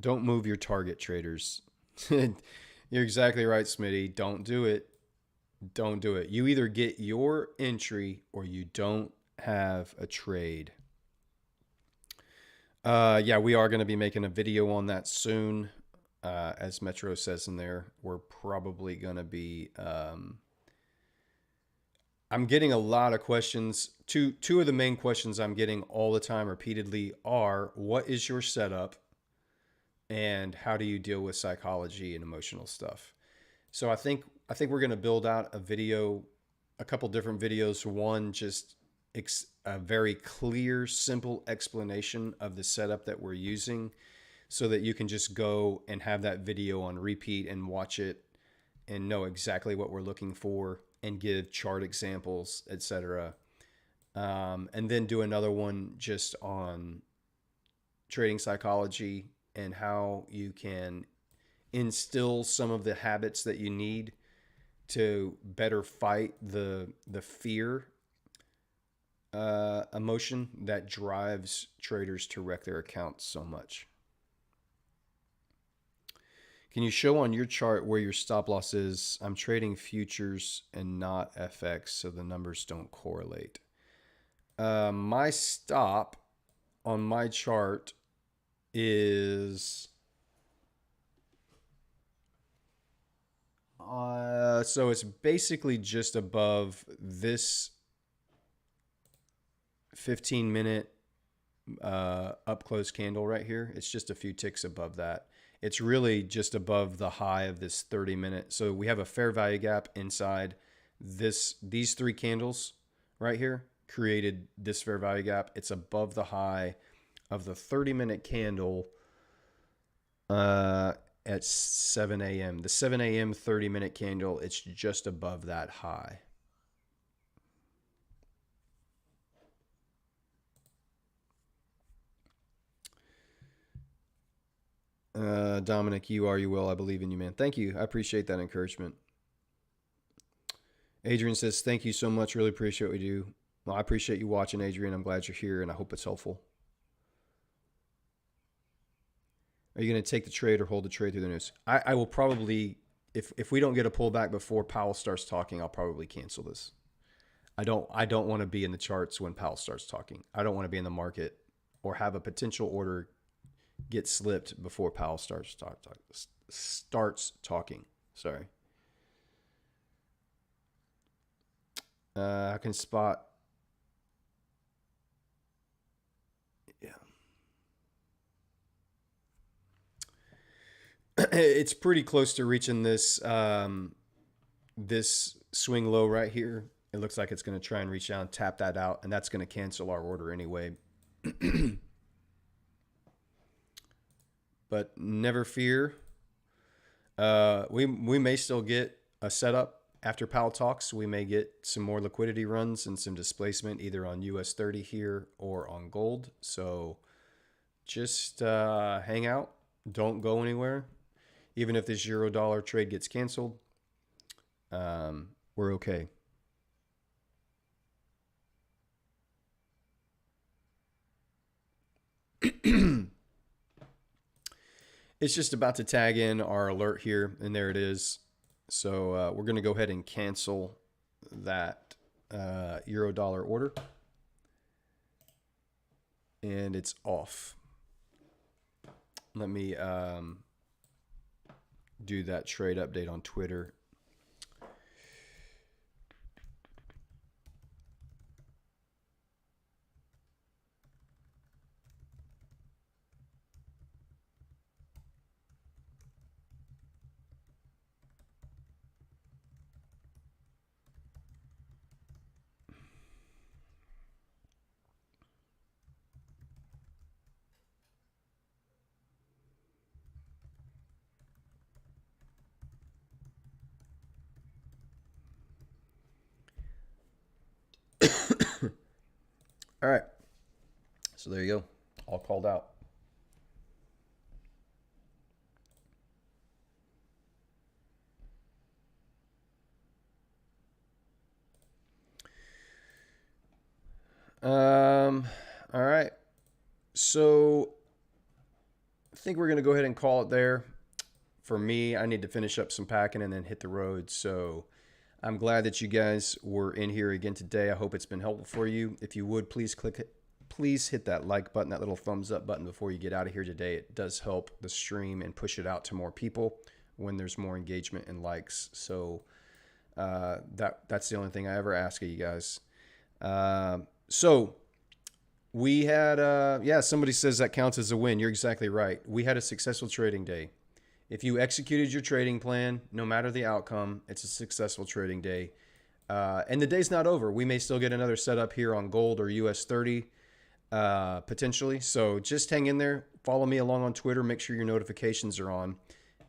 Don't move your target, traders. You're exactly right, Smitty. Don't do it. Don't do it. You either get your entry or you don't have a trade. Yeah, we are going to be making a video on that soon. As Metro says in there, we're probably going to be... I'm getting a lot of questions. Two of the main questions I'm getting all the time repeatedly are, what is your setup? And how do you deal with psychology and emotional stuff? So I think we're going to build out a video, a couple different videos. One, just a very clear, simple explanation of the setup that we're using so that you can just go and have that video on repeat and watch it and know exactly what we're looking for and give chart examples, etc. And then do another one just on trading psychology and how you can instill some of the habits that you need to better fight the fear emotion that drives traders to wreck their accounts so much. Can you show on your chart where your stop loss is? I'm trading futures and not FX, so the numbers don't correlate. My stop on my chart is so it's basically just above this 15-minute up close candle right here. It's just a few ticks above that. It's really just above the high of this 30-minute. So we have a fair value gap inside these three candles right here created this fair value gap. It's above the high of the 30-minute candle at 7 a.m. The 7 a.m. 30-minute candle, it's just above that high. Dominic, you will. I believe in you, man. Thank you. I appreciate that encouragement. Adrian says, thank you so much. Really appreciate what you do. Well, I appreciate you watching, Adrian. I'm glad you're here, and I hope it's helpful. Are you going to take the trade or hold the trade through the news? I will probably, if we don't get a pullback before Powell starts talking, I'll probably cancel this. I don't want to be in the charts when Powell starts talking. I don't want to be in the market or have a potential order get slipped before Powell starts talking. Sorry. I can spot. Yeah. It's pretty close to reaching this this swing low right here. It looks like it's going to try and reach down, tap that out, and that's going to cancel our order anyway. But never fear. We may still get a setup after Powell talks. We may get some more liquidity runs and some displacement either on US 30 here or on gold. So just hang out. Don't go anywhere. Even if this euro dollar trade gets canceled, we're okay. It's just about to tag in our alert here, and there it is. So we're going to go ahead and cancel that euro dollar order. And it's off. Let me do that trade update on Twitter. All right. So there you go. All called out. All right. So I think we're going to go ahead and call it there. For me, I need to finish up some packing and then hit the road. So I'm glad that you guys were in here again today. I hope it's been helpful for you. If you would, please hit that like button, that little thumbs up button before you get out of here today. It does help the stream and push it out to more people when there's more engagement and likes. So that's the only thing I ever ask of you guys. So we had, somebody says that counts as a win. You're exactly right. We had a successful trading day. If you executed your trading plan, no matter the outcome, it's a successful trading day. And the day's not over. We may still get another setup here on gold or US 30 potentially. So just hang in there. Follow me along on Twitter. Make sure your notifications are on.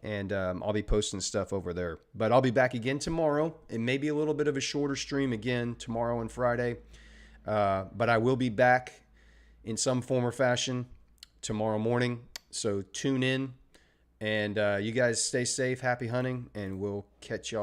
And I'll be posting stuff over there. But I'll be back again tomorrow. It may be a little bit of a shorter stream again tomorrow and Friday. But I will be back in some form or fashion tomorrow morning. So tune in. And you guys stay safe, happy hunting, and we'll catch y'all